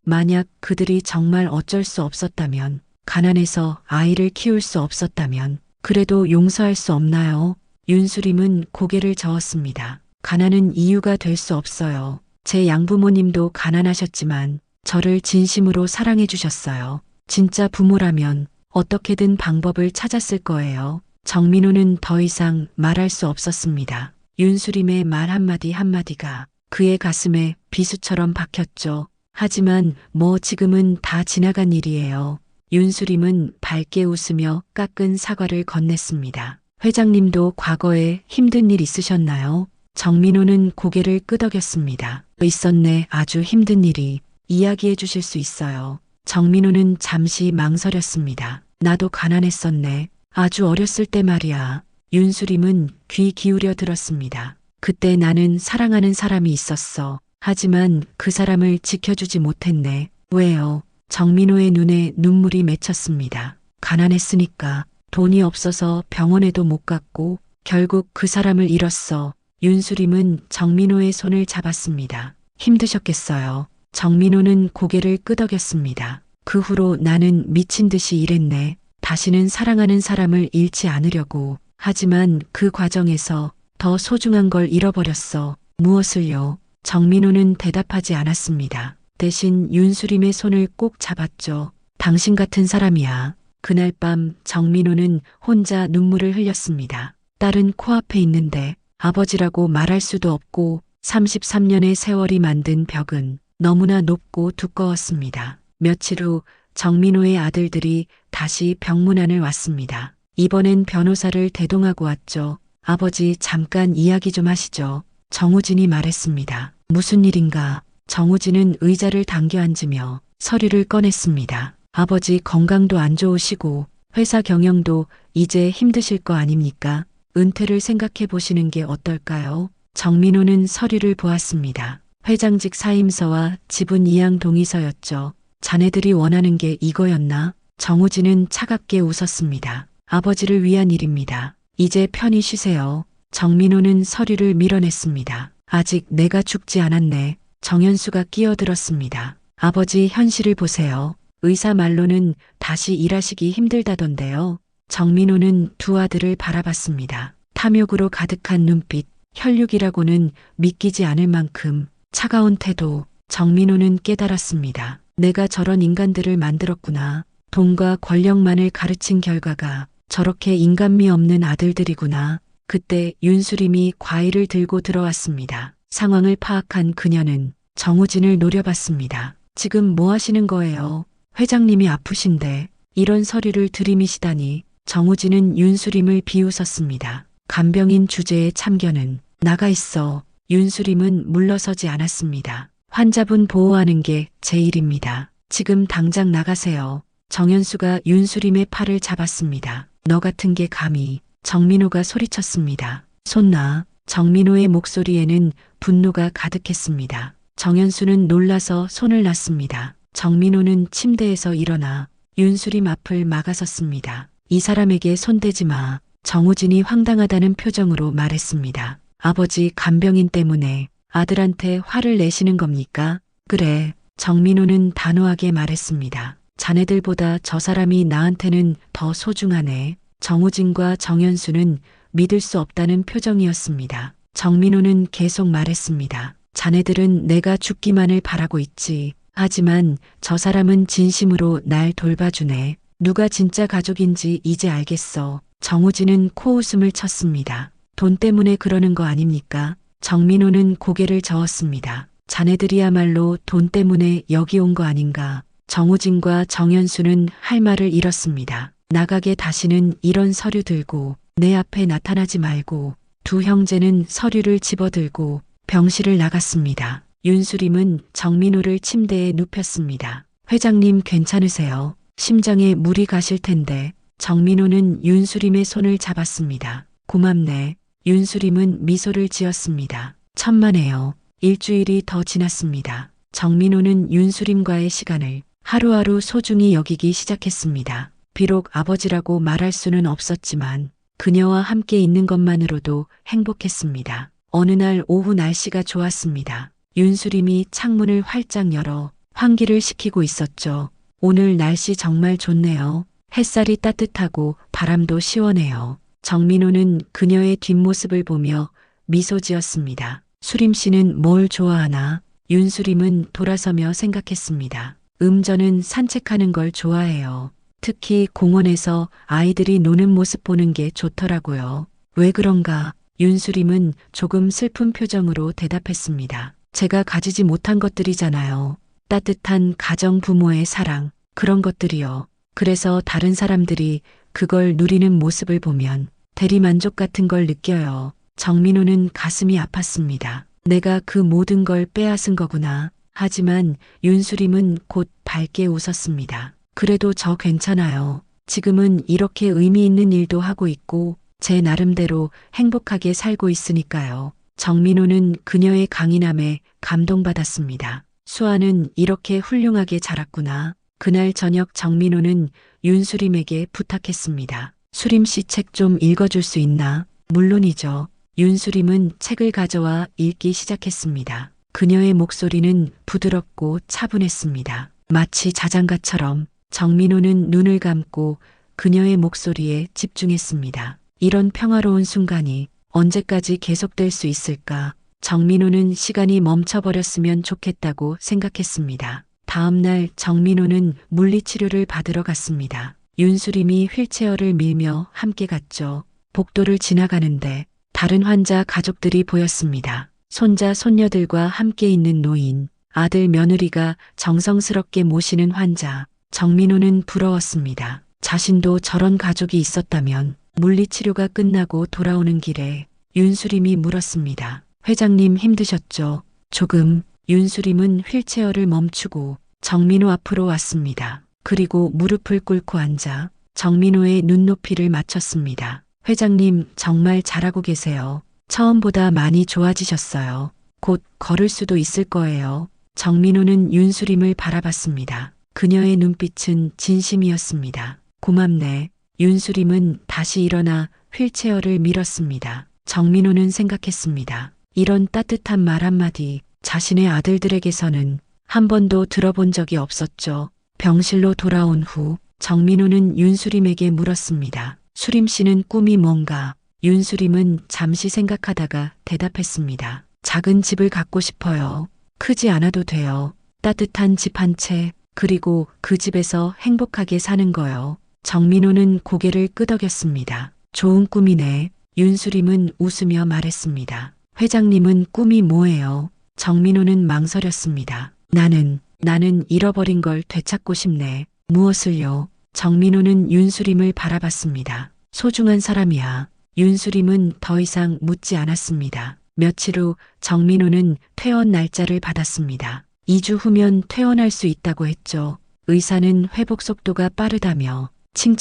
만약 그들이 정말 어쩔 수 없었다면, 가난해서 아이를 키울 수 없었다면 그래도 용서할 수 없나요? 윤수림은 고개를 저었습니다. 가난은 이유가 될 수 없어요. 제 양부모님도 가난하셨지만 저를 진심으로 사랑해 주셨어요. 진짜 부모라면 어떻게든 방법을 찾았을 거예요. 정민호는 더 이상 말할 수 없었습니다. 윤수림의 말 한마디 한마디가 그의 가슴에 비수처럼 박혔죠. 하지만 지금은 다 지나간 일이에요. 윤수림은 밝게 웃으며 깎은 사과를 건넸습니다. 회장님도 과거에 힘든 일 있으셨나요? 정민호는 고개를 끄덕였습니다. 있었네, 아주 힘든 일이. 이야기해 주실 수 있어요. 정민호는 잠시 망설였습니다. 나도 가난했었네. 아주 어렸을 때 말이야. 윤수림은 귀 기울여 들었습니다. 그때 나는 사랑하는 사람이 있었어. 하지만 그 사람을 지켜주지 못했네. 왜요? 정민호의 눈에 눈물이 맺혔습니다. 가난했으니까. 돈이 없어서 병원에도 못 갔고 결국 그 사람을 잃었어. 윤수림은 정민호의 손을 잡았습니다. 힘드셨겠어요. 정민호는 고개를 끄덕였습니다. 그 후로 나는 미친 듯이 일했네. 다시는 사랑하는 사람을 잃지 않으려고. 하지만 그 과정에서 더 소중한 걸 잃어버렸어. 무엇을요? 정민호는 대답하지 않았습니다. 대신 윤수림의 손을 꼭 잡았죠. 당신 같은 사람이야. 그날 밤 정민호는 혼자 눈물을 흘렸습니다. 딸은 코앞에 있는데 아버지라고 말할 수도 없고 33년의 세월이 만든 벽은 너무나 높고 두꺼웠습니다. 며칠 후 정민호의 아들들이 다시 병문안을 왔습니다. 이번엔 변호사를 대동하고 왔죠. 아버지 잠깐 이야기 좀 하시죠. 정우진이 말했습니다. 무슨 일인가? 정우진은 의자를 당겨 앉으며 서류를 꺼냈습니다. 아버지 건강도 안 좋으시고 회사 경영도 이제 힘드실 거 아닙니까? 은퇴를 생각해 보시는 게 어떨까요? 정민호는 서류를 보았습니다. 회장직 사임서와 지분 이양 동의서였죠. 자네들이 원하는 게 이거였나? 정우진은 차갑게 웃었습니다. 아버지를 위한 일입니다. 이제 편히 쉬세요. 정민호는 서류를 밀어냈습니다. 아직 내가 죽지 않았네. 정현수가 끼어들었습니다. 아버지 현실을 보세요. 의사 말로는 다시 일하시기 힘들다던데요. 정민호는 두 아들을 바라봤습니다. 탐욕으로 가득한 눈빛, 혈육이라고는 믿기지 않을 만큼 차가운 태도. 정민호는 깨달았습니다. 내가 저런 인간들을 만들었구나. 돈과 권력만을 가르친 결과가 저렇게 인간미 없는 아들들이구나. 그때 윤수림이 과일을 들고 들어왔습니다. 상황을 파악한 그녀는 정우진을 노려봤습니다. 지금 뭐 하시는 거예요? 회장님이 아프신데 이런 서류를 들이미시다니. 정우진은 윤수림을 비웃었습니다. 간병인 주제의 참견은 나가 있어. 윤수림은 물러서지 않았습니다. 환자분 보호하는 게 제 일입니다. 지금 당장 나가세요. 정현수가 윤수림의 팔을 잡았습니다. 너 같은 게 감히. 정민호가 소리쳤습니다. 손 놔. 정민호의 목소리에는 분노가 가득했습니다. 정현수는 놀라서 손을 놨습니다. 정민호는 침대에서 일어나 윤수림 앞을 막아섰습니다. 이 사람에게 손대지 마. 정우진이 황당하다는 표정으로 말했습니다. 아버지 간병인 때문에 아들한테 화를 내시는 겁니까? 그래. 정민호는 단호하게 말했습니다. 자네들보다 저 사람이 나한테는 더 소중하네. 정우진과 정현수는 믿을 수 없다는 표정이었습니다. 정민호는 계속 말했습니다. 자네들은 내가 죽기만을 바라고 있지. 하지만 저 사람은 진심으로 날 돌봐주네. 누가 진짜 가족인지 이제 알겠어. 정우진은 코웃음을 쳤습니다. 돈 때문에 그러는 거 아닙니까? 정민호는 고개를 저었습니다. 자네들이야말로 돈 때문에 여기 온 거 아닌가. 정우진과 정현수는 할 말을 잃었습니다. 나가게 다시는 이런 서류 들고 내 앞에 나타나지 말고. 두 형제는 서류를 집어들고 병실을 나갔습니다. 윤수림은 정민호를 침대에 눕혔습니다. 회장님 괜찮으세요? 심장에 물이 가실 텐데. 정민호는 윤수림의 손을 잡았습니다. 고맙네. 윤수림은 미소를 지었습니다. 천만에요. 일주일이 더 지났습니다. 정민호는 윤수림과의 시간을 하루하루 소중히 여기기 시작했습니다. 비록 아버지라고 말할 수는 없었지만 그녀와 함께 있는 것만으로도 행복했습니다. 어느 날 오후 날씨가 좋았습니다. 윤수림이 창문을 활짝 열어 환기를 시키고 있었죠. 오늘 날씨 정말 좋네요. 햇살이 따뜻하고 바람도 시원해요. 정민호는 그녀의 뒷모습을 보며 미소 지었습니다. 수림 씨는 뭘 좋아하나? 윤수림은 돌아서며 생각했습니다. 저는 산책하는 걸 좋아해요. 특히 공원에서 아이들이 노는 모습 보는 게 좋더라고요. 왜 그런가? 윤수림은 조금 슬픈 표정으로 대답했습니다. 제가 가지지 못한 것들이잖아요. 따뜻한 가정 부모의 사랑, 그런 것들이요. 그래서 다른 사람들이 그걸 누리는 모습을 보면 대리만족 같은 걸 느껴요. 정민호는 가슴이 아팠습니다. 내가 그 모든 걸 빼앗은 거구나. 하지만 윤수림은 곧 밝게 웃었습니다. 그래도 저 괜찮아요. 지금은 이렇게 의미 있는 일도 하고 있고 제 나름대로 행복하게 살고 있으니까요. 정민호는 그녀의 강인함에 감동받았습니다. 수아는 이렇게 훌륭하게 자랐구나. 그날 저녁 정민호는 윤수림에게 부탁했습니다. 수림 씨 책 좀 읽어줄 수 있나? 물론이죠. 윤수림은 책을 가져와 읽기 시작했습니다. 그녀의 목소리는 부드럽고 차분했습니다. 마치 자장가처럼. 정민호는 눈을 감고 그녀의 목소리에 집중했습니다. 이런 평화로운 순간이 언제까지 계속될 수 있을까? 정민호는 시간이 멈춰버렸으면 좋겠다고 생각했습니다. 다음 날 정민호는 물리치료를 받으러 갔습니다. 윤수림이 휠체어를 밀며 함께 갔죠. 복도를 지나가는데 다른 환자 가족들이 보였습니다. 손자, 손녀들과 함께 있는 노인, 아들, 며느리가 정성스럽게 모시는 환자. 정민호는 부러웠습니다. 자신도 저런 가족이 있었다면. 물리치료가 끝나고 돌아오는 길에 윤수림이 물었습니다. 회장님 힘드셨죠? 조금. 윤수림은 휠체어를 멈추고 정민호 앞으로 왔습니다. 그리고 무릎을 꿇고 앉아 정민호의 눈높이를 맞췄습니다. 회장님 정말 잘하고 계세요. 처음보다 많이 좋아지셨어요. 곧 걸을 수도 있을 거예요. 정민호는 윤수림을 바라봤습니다. 그녀의 눈빛은 진심이었습니다. 고맙네. 윤수림은 다시 일어나 휠체어를 밀었습니다. 정민호는 생각했습니다. 이런 따뜻한 말 한마디 자신의 아들들에게서는 한 번도 들어본 적이 없었죠. 병실로 돌아온 후 정민호는 윤수림에게 물었습니다. 수림 씨는 꿈이 뭔가? 윤수림은 잠시 생각하다가 대답했습니다. 작은 집을 갖고 싶어요. 크지 않아도 돼요. 따뜻한 집 한 채, 그리고 그 집에서 행복하게 사는 거요. 정민호는 고개를 끄덕였습니다. 좋은 꿈이네. 윤수림은 웃으며 말했습니다. 회장님은 꿈이 뭐예요? 정민호는 망설였습니다. 나는 잃어버린 걸 되찾고 싶네. 무엇을요? 정민호는 윤수림을 바라봤습니다. 소중한 사람이야. 윤수림은 더 이상 묻지 않았습니다. 며칠 후 정민호는 퇴원 날짜를 받았습니다. 2주 후면 퇴원할 수 있다고 했죠. 의사는 회복 속도가 빠르다며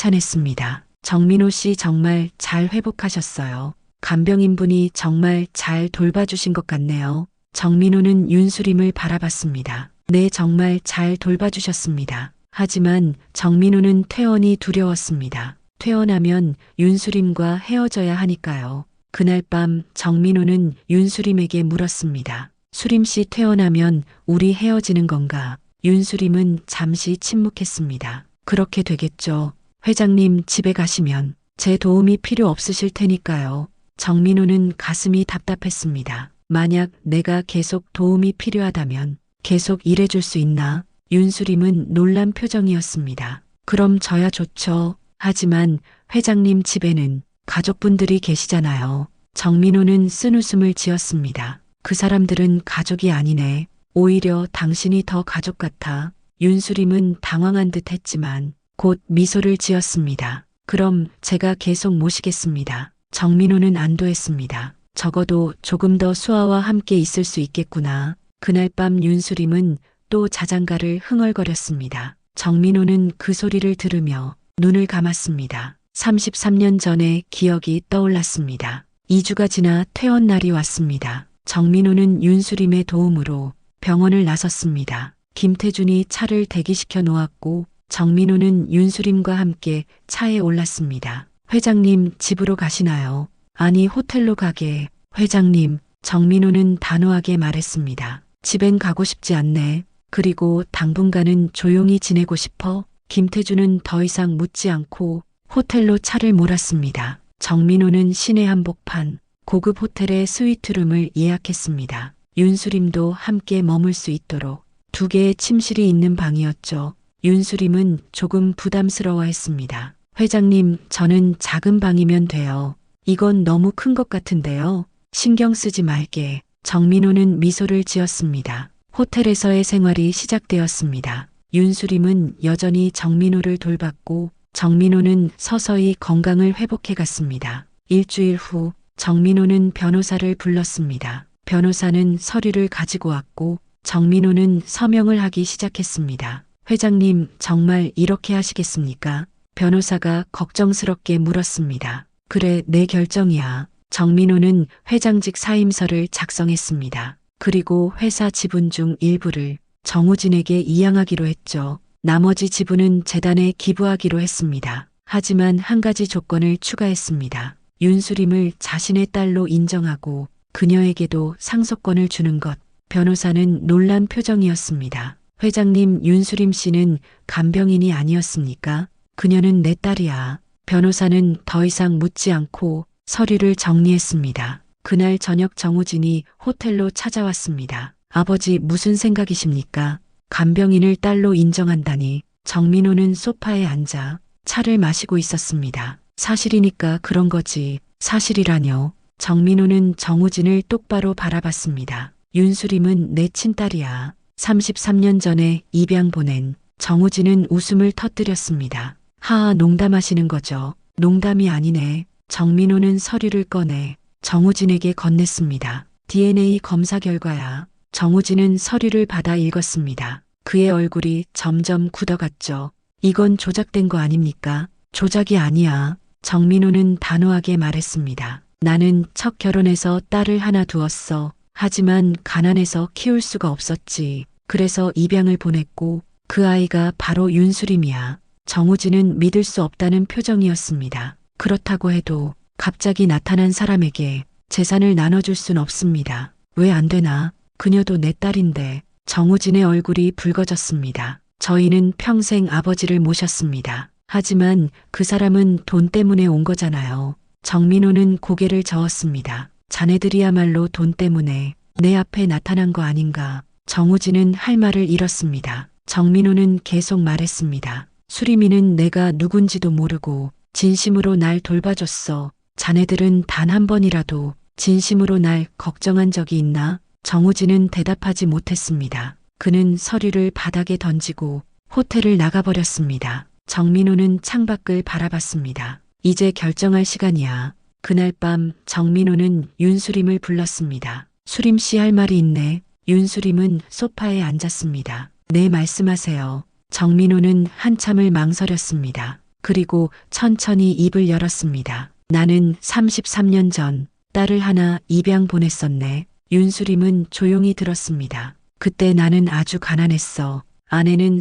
칭찬했습니다. 정민호 씨 정말 잘 회복하셨어요. 간병인분이 정말 잘 돌봐주신 것 같네요. 정민호는 윤수림을 바라봤습니다. 네, 정말 잘 돌봐주셨습니다. 하지만 정민호는 퇴원이 두려웠습니다. 퇴원하면 윤수림과 헤어져야 하니까요. 그날 밤 정민호는 윤수림에게 물었습니다. 수림 씨 퇴원하면 우리 헤어지는 건가? 윤수림은 잠시 침묵했습니다. 그렇게 되겠죠. 회장님 집에 가시면 제 도움이 필요 없으실 테니까요. 정민호는 가슴이 답답했습니다. 만약 내가 계속 도움이 필요하다면 계속 일해줄 수 있나? 윤수림은 놀란 표정이었습니다. 그럼 저야 좋죠. 하지만 회장님 집에는 가족분들이 계시잖아요. 정민호는 쓴웃음을 지었습니다. 그 사람들은 가족이 아니네. 오히려 당신이 더 가족 같아. 윤수림은 당황한 듯 했지만 곧 미소를 지었습니다. 그럼 제가 계속 모시겠습니다. 정민호는 안도했습니다. 적어도 조금 더 수아와 함께 있을 수 있겠구나. 그날 밤 윤수림은 또 자장가를 흥얼거렸습니다. 정민호는 그 소리를 들으며 눈을 감았습니다. 33년 전의 기억이 떠올랐습니다. 2주가 지나 퇴원 날이 왔습니다. 정민호는 윤수림의 도움으로 병원을 나섰습니다. 김태준이 차를 대기시켜 놓았고 정민호는 윤수림과 함께 차에 올랐습니다. 회장님 집으로 가시나요? 아니, 호텔로 가게. 회장님, 정민호는 단호하게 말했습니다. 집엔 가고 싶지 않네. 그리고 당분간은 조용히 지내고 싶어. 김태준은 더 이상 묻지 않고 호텔로 차를 몰았습니다. 정민호는 시내 한복판 고급 호텔의 스위트룸을 예약했습니다. 윤수림도 함께 머물 수 있도록 2개의 침실이 있는 방이었죠. 윤수림은 조금 부담스러워했습니다. 회장님, 저는 작은 방이면 돼요. 이건 너무 큰 것 같은데요. 신경 쓰지 말게. 정민호는 미소를 지었습니다. 호텔에서의 생활이 시작되었습니다. 윤수림은 여전히 정민호를 돌봤고 정민호는 서서히 건강을 회복해 갔습니다. 일주일 후 정민호는 변호사를 불렀습니다. 변호사는 서류를 가지고 왔고 정민호는 서명을 하기 시작했습니다. 회장님, 정말 이렇게 하시겠습니까? 변호사가 걱정스럽게 물었습니다. 그래, 내 결정이야. 정민호는 회장직 사임서를 작성했습니다. 그리고 회사 지분 중 일부를 정우진에게 이양하기로 했죠. 나머지 지분은 재단에 기부하기로 했습니다. 하지만 한 가지 조건을 추가했습니다. 윤수림을 자신의 딸로 인정하고 그녀에게도 상속권을 주는 것. 변호사는 놀란 표정이었습니다. 회장님, 윤수림 씨는 간병인이 아니었습니까? 그녀는 내 딸이야. 변호사는 더 이상 묻지 않고 서류를 정리했습니다. 그날 저녁 정우진이 호텔로 찾아왔습니다. 아버지, 무슨 생각이십니까? 간병인을 딸로 인정한다니. 정민호는 소파에 앉아 차를 마시고 있었습니다. 사실이니까 그런 거지. 사실이라뇨. 정민호는 정우진을 똑바로 바라봤습니다. 윤수림은 내 친딸이야. 33년 전에 입양 보낸. 정우진은 웃음을 터뜨렸습니다. 하하, 농담하시는 거죠? 농담이 아니네. 정민호는 서류를 꺼내 정우진에게 건넸습니다. DNA 검사 결과야. 정우진은 서류를 받아 읽었습니다. 그의 얼굴이 점점 굳어갔죠. 이건 조작된 거 아닙니까? 조작이 아니야. 정민호는 단호하게 말했습니다. 나는 첫 결혼해서 딸을 하나 두었어. 하지만 가난해서 키울 수가 없었지. 그래서 입양을 보냈고 그 아이가 바로 윤수림이야. 정우진은 믿을 수 없다는 표정이었습니다. 그렇다고 해도 갑자기 나타난 사람에게 재산을 나눠줄 순 없습니다. 왜 안 되나? 그녀도 내 딸인데. 정우진의 얼굴이 붉어졌습니다. 저희는 평생 아버지를 모셨습니다. 하지만 그 사람은 돈 때문에 온 거잖아요. 정민호는 고개를 저었습니다. 자네들이야말로 돈 때문에 내 앞에 나타난 거 아닌가. 정우진은 할 말을 잃었습니다. 정민호는 계속 말했습니다. 수림이는 내가 누군지도 모르고 진심으로 날 돌봐줬어. 자네들은 단 한 번이라도 진심으로 날 걱정한 적이 있나? 정우진은 대답하지 못했습니다. 그는 서류를 바닥에 던지고 호텔을 나가버렸습니다. 정민호는 창밖을 바라봤습니다. 이제 결정할 시간이야. 그날 밤 정민호는 윤수림을 불렀습니다. 수림 씨 할 말이 있네. 윤수림은 소파에 앉았습니다. 네, 말씀하세요. 정민호는 한참을 망설였습니다. 그리고 천천히 입을 열었습니다. 나는 33년 전 딸을 하나 입양 보냈었네. 윤수림은 조용히 들었습니다. 그때 나는 아주 가난했어. 아내는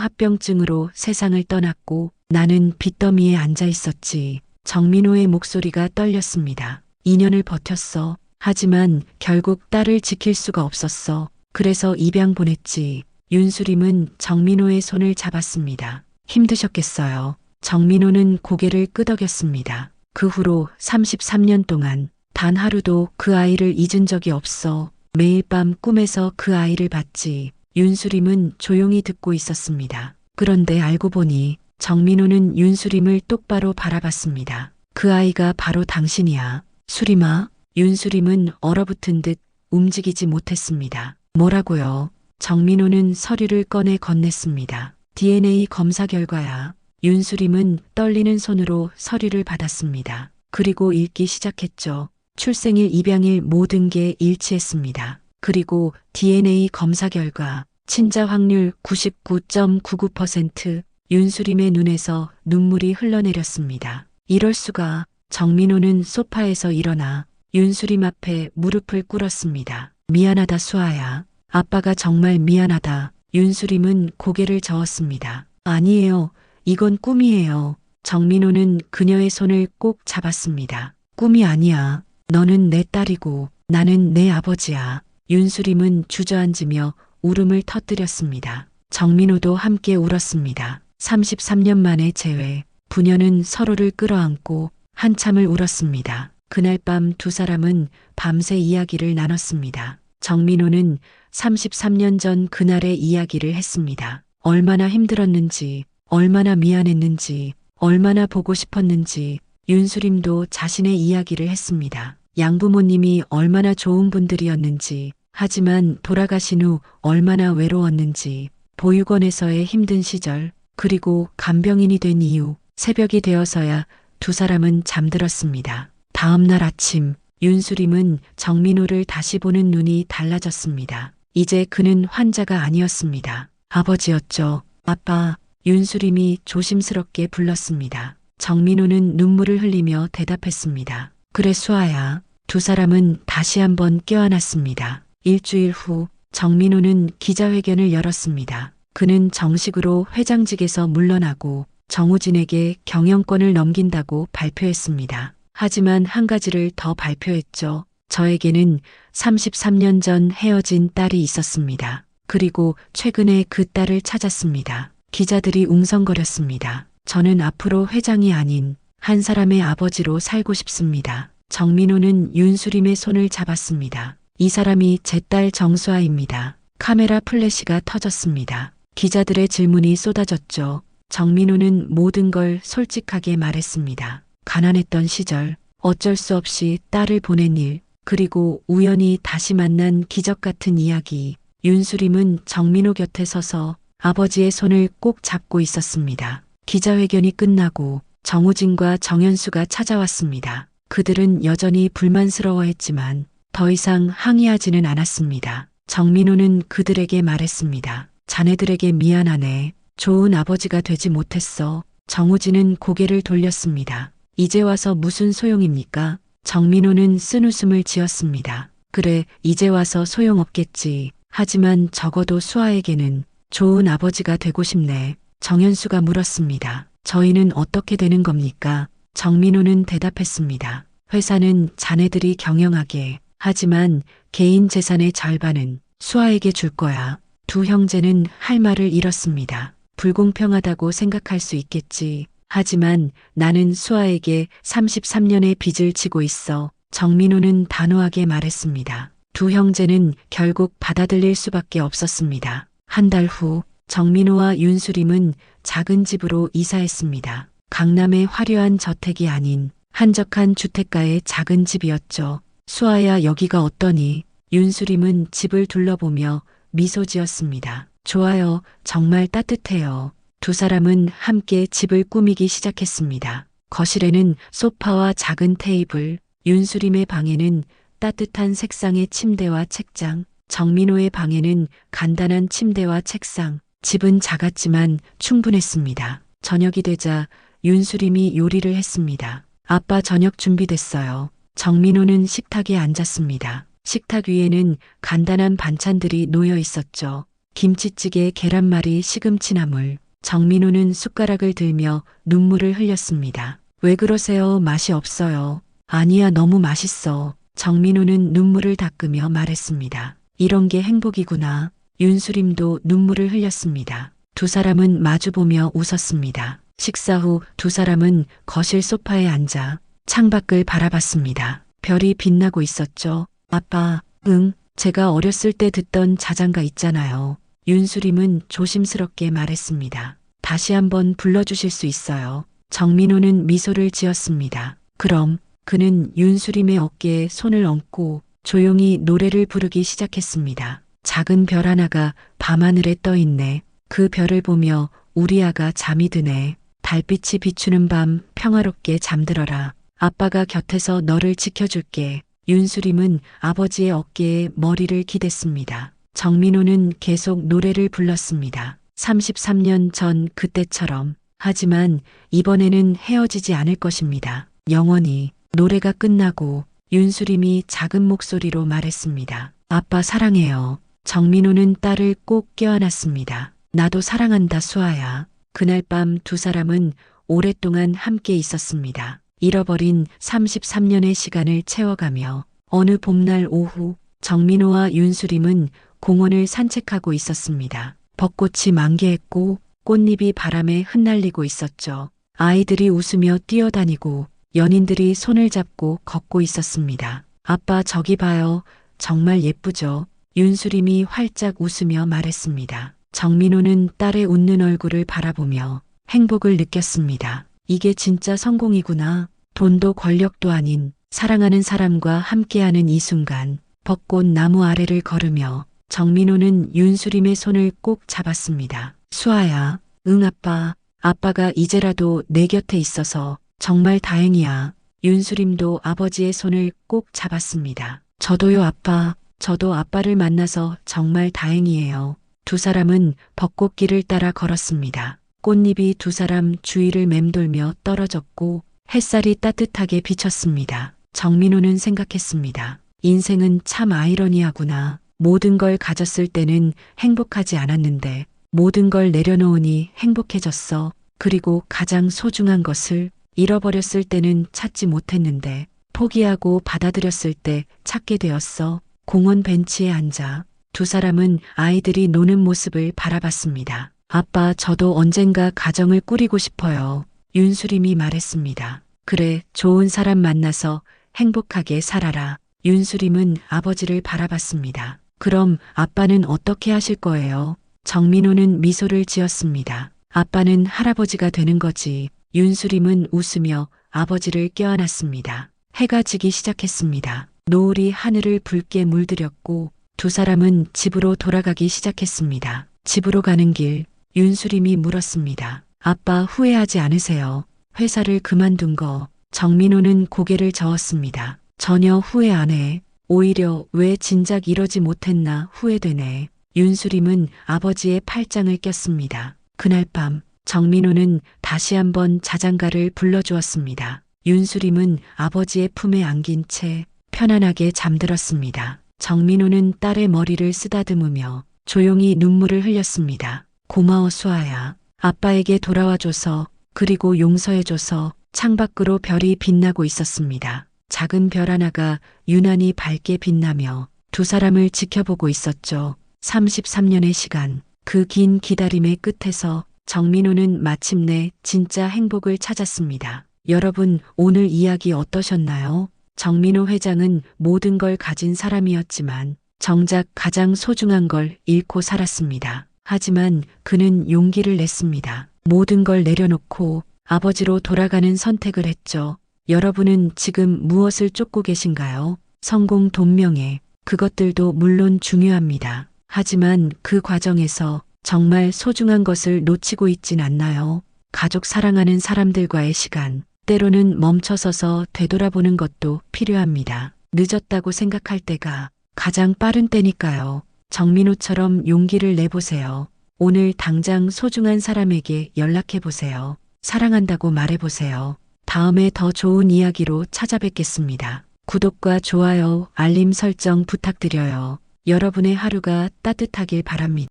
산후합병증으로 세상을 떠났고 나는 빚더미에 앉아 있었지. 정민호의 목소리가 떨렸습니다. 2년을 버텼어. 하지만 결국 딸을 지킬 수가 없었어. 그래서 입양 보냈지. 윤수림은 정민호의 손을 잡았습니다. 힘드셨겠어요. 정민호는 고개를 끄덕였습니다. 그 후로 33년 동안 단 하루도 그 아이를 잊은 적이 없어. 매일 밤 꿈에서 그 아이를 봤지. 윤수림은 조용히 듣고 있었습니다. 그런데 알고 보니 정민호는 윤수림을 똑바로 바라봤습니다. 그 아이가 바로 당신이야. 수림아. 윤수림은 얼어붙은 듯 움직이지 못했습니다. 뭐라고요? 정민호는 서류를 꺼내 건넸습니다. DNA 검사 결과야. 윤수림은 떨리는 손으로 서류를 받았습니다. 그리고 읽기 시작했죠. 출생일, 입양일 모든 게 일치했습니다. 그리고 DNA 검사 결과 친자 확률 99.99%. 윤수림의 눈에서 눈물이 흘러내렸습니다. 이럴 수가. 정민호는 소파에서 일어나 윤수림 앞에 무릎을 꿇었습니다. 미안하다 수아야. 아빠가 정말 미안하다. 윤수림은 고개를 저었습니다. 아니에요. 이건 꿈이에요. 정민호는 그녀의 손을 꼭 잡았습니다. 꿈이 아니야. 너는 내 딸이고 나는 내 아버지야. 윤수림은 주저앉으며 울음을 터뜨렸습니다. 정민호도 함께 울었습니다. 33년 만에 재회. 부녀는 서로를 끌어안고 한참을 울었습니다. 그날 밤 두 사람은 밤새 이야기를 나눴습니다. 정민호는 33년 전 그날의 이야기를 했습니다. 얼마나 힘들었는지, 얼마나 미안했는지, 얼마나 보고 싶었는지. 윤수림도 자신의 이야기를 했습니다. 양부모님이 얼마나 좋은 분들이었는지, 하지만 돌아가신 후 얼마나 외로웠는지, 보육원에서의 힘든 시절, 그리고 간병인이 된 이후, 새벽이 되어서야 두 사람은 잠들었습니다. 다음 날 아침, 윤수림은 정민호를 다시 보는 눈이 달라졌습니다. 이제 그는 환자가 아니었습니다. 아버지였죠. 아빠. 윤수림이 조심스럽게 불렀습니다. 정민호는 눈물을 흘리며 대답했습니다. 그래 수아야. 두 사람은 다시 한번 껴안았습니다. 일주일 후 정민호는 기자회견을 열었습니다. 그는 정식으로 회장직에서 물러나고 정우진에게 경영권을 넘긴다고 발표했습니다. 하지만 한 가지를 더 발표했죠. 저에게는 33년 전 헤어진 딸이 있었습니다. 그리고 최근에 그 딸을 찾았습니다. 기자들이 웅성거렸습니다. 저는 앞으로 회장이 아닌 한 사람의 아버지로 살고 싶습니다. 정민호는 윤수림의 손을 잡았습니다. 이 사람이 제 딸 정수아입니다. 카메라 플래시가 터졌습니다. 기자들의 질문이 쏟아졌죠. 정민호는 모든 걸 솔직하게 말했습니다. 가난했던 시절, 어쩔 수 없이 딸을 보낸 일, 그리고 우연히 다시 만난 기적 같은 이야기. 윤수림은 정민호 곁에 서서 아버지의 손을 꼭 잡고 있었습니다. 기자회견이 끝나고 정우진과 정현수가 찾아왔습니다. 그들은 여전히 불만스러워했지만 더 이상 항의하지는 않았습니다. 정민호는 그들에게 말했습니다. 자네들에게 미안하네. 좋은 아버지가 되지 못했어. 정우진은 고개를 돌렸습니다. 이제 와서 무슨 소용입니까? 정민호는 쓴웃음을 지었습니다. 그래, 이제 와서 소용없겠지. 하지만 적어도 수아에게는 좋은 아버지가 되고 싶네. 정현수가 물었습니다. 저희는 어떻게 되는 겁니까? 정민호는 대답했습니다. 회사는 자네들이 경영하게. 하지만 개인 재산의 절반은 수아에게 줄 거야. 두 형제는 할 말을 잃었습니다. 불공평하다고 생각할 수 있겠지. 하지만 나는 수아에게 33년의 빚을 지고 있어. 정민호는 단호하게 말했습니다. 두 형제는 결국 받아들일 수밖에 없었습니다. 한 달 후 정민호와 윤수림은 작은 집으로 이사했습니다. 강남의 화려한 저택이 아닌 한적한 주택가의 작은 집이었죠. 수아야, 여기가 어떠니? 윤수림은 집을 둘러보며 미소 지었습니다. 좋아요. 정말 따뜻해요. 두 사람은 함께 집을 꾸미기 시작했습니다. 거실에는 소파와 작은 테이블, 윤수림의 방에는 따뜻한 색상의 침대와 책장, 정민호의 방에는 간단한 침대와 책상. 집은 작았지만 충분했습니다. 저녁이 되자 윤수림이 요리를 했습니다. 아빠, 저녁 준비됐어요. 정민호는 식탁에 앉았습니다. 식탁 위에는 간단한 반찬들이 놓여 있었죠. 김치찌개, 계란말이, 시금치나물. 정민호는 숟가락을 들며 눈물을 흘렸습니다. 왜 그러세요? 맛이 없어요. 아니야, 너무 맛있어. 정민호는 눈물을 닦으며 말했습니다. 이런 게 행복이구나. 윤수림도 눈물을 흘렸습니다. 두 사람은 마주보며 웃었습니다. 식사 후 두 사람은 거실 소파에 앉아 창밖을 바라봤습니다. 별이 빛나고 있었죠. 아빠, 응, 제가 어렸을 때 듣던 자장가 있잖아요. 윤수림은 조심스럽게 말했습니다. 다시 한번 불러주실 수 있어요. 정민호는 미소를 지었습니다. 그럼. 그는 윤수림의 어깨에 손을 얹고 조용히 노래를 부르기 시작했습니다. 작은 별 하나가 밤하늘에 떠 있네. 그 별을 보며 우리 아가 잠이 드네. 달빛이 비추는 밤 평화롭게 잠들어라. 아빠가 곁에서 너를 지켜줄게. 윤수림은 아버지의 어깨에 머리를 기댔습니다. 정민호는 계속 노래를 불렀습니다. 33년 전 그때처럼. 하지만 이번에는 헤어지지 않을 것입니다. 영원히. 노래가 끝나고 윤수림이 작은 목소리로 말했습니다. 아빠, 사랑해요. 정민호는 딸을 꼭 껴안았습니다. 나도 사랑한다, 수아야. 그날 밤 두 사람은 오랫동안 함께 있었습니다. 잃어버린 33년의 시간을 채워가며 어느 봄날 오후 정민호와 윤수림은 공원을 산책하고 있었습니다. 벚꽃이 만개했고 꽃잎이 바람에 흩날리고 있었죠. 아이들이 웃으며 뛰어다니고 연인들이 손을 잡고 걷고 있었습니다. 아빠, 저기 봐요. 정말 예쁘죠? 윤수림이 활짝 웃으며 말했습니다. 정민호는 딸의 웃는 얼굴을 바라보며 행복을 느꼈습니다. 이게 진짜 성공이구나. 돈도 권력도 아닌 사랑하는 사람과 함께하는 이 순간. 벚꽃 나무 아래를 걸으며 정민호는 윤수림의 손을 꼭 잡았습니다. 수아야. 응, 아빠. 아빠가 이제라도 내 곁에 있어서 정말 다행이야. 윤수림도 아버지의 손을 꼭 잡았습니다. 저도요, 아빠. 저도 아빠를 만나서 정말 다행이에요. 두 사람은 벚꽃길을 따라 걸었습니다. 꽃잎이 두 사람 주위를 맴돌며 떨어졌고 햇살이 따뜻하게 비쳤습니다. 정민호는 생각했습니다. 인생은 참 아이러니하구나. 모든 걸 가졌을 때는 행복하지 않았는데 모든 걸 내려놓으니 행복해졌어. 그리고 가장 소중한 것을 잃어버렸을 때는 찾지 못했는데 포기하고 받아들였을 때 찾게 되었어. 공원 벤치에 앉아 두 사람은 아이들이 노는 모습을 바라봤습니다. 아빠, 저도 언젠가 가정을 꾸리고 싶어요. 윤수림이 말했습니다. 그래, 좋은 사람 만나서 행복하게 살아라. 윤수림은 아버지를 바라봤습니다. 그럼 아빠는 어떻게 하실 거예요? 정민호는 미소를 지었습니다. 아빠는 할아버지가 되는 거지. 윤수림은 웃으며 아버지를 껴안았습니다. 해가 지기 시작했습니다. 노을이 하늘을 붉게 물들였고 두 사람은 집으로 돌아가기 시작했습니다. 집으로 가는 길, 윤수림이 물었습니다. 아빠 후회하지 않으세요? 회사를 그만둔 거. 정민호는 고개를 저었습니다. 전혀 후회 안 해. 오히려 왜 진작 이러지 못했나 후회되네. 윤수림은 아버지의 팔짱을 꼈습니다. 그날 밤 정민호는 다시 한번 자장가를 불러주었습니다. 윤수림은 아버지의 품에 안긴 채 편안하게 잠들었습니다. 정민호는 딸의 머리를 쓰다듬으며 조용히 눈물을 흘렸습니다. 고마워 수아야. 아빠에게 돌아와줘서 그리고 용서해줘서. 창밖으로 별이 빛나고 있었습니다. 작은 별 하나가 유난히 밝게 빛나며 두 사람을 지켜보고 있었죠. 33년의 시간, 그 긴 기다림의 끝에서 정민호는 마침내 진짜 행복을 찾았습니다. 여러분, 오늘 이야기 어떠셨나요? 정민호 회장은 모든 걸 가진 사람이었지만 정작 가장 소중한 걸 잃고 살았습니다. 하지만 그는 용기를 냈습니다. 모든 걸 내려놓고 아버지로 돌아가는 선택을 했죠. 여러분은 지금 무엇을 쫓고 계신가요? 성공, 돈, 명예, 그것들도 물론 중요합니다. 하지만 그 과정에서 정말 소중한 것을 놓치고 있진 않나요? 가족, 사랑하는 사람들과의 시간, 때로는 멈춰서서 되돌아보는 것도 필요합니다. 늦었다고 생각할 때가 가장 빠른 때니까요. 정민호처럼 용기를 내보세요. 오늘 당장 소중한 사람에게 연락해보세요. 사랑한다고 말해보세요. 다음에 더 좋은 이야기로 찾아뵙겠습니다. 구독과 좋아요, 알림 설정 부탁드려요. 여러분의 하루가 따뜻하길 바랍니다.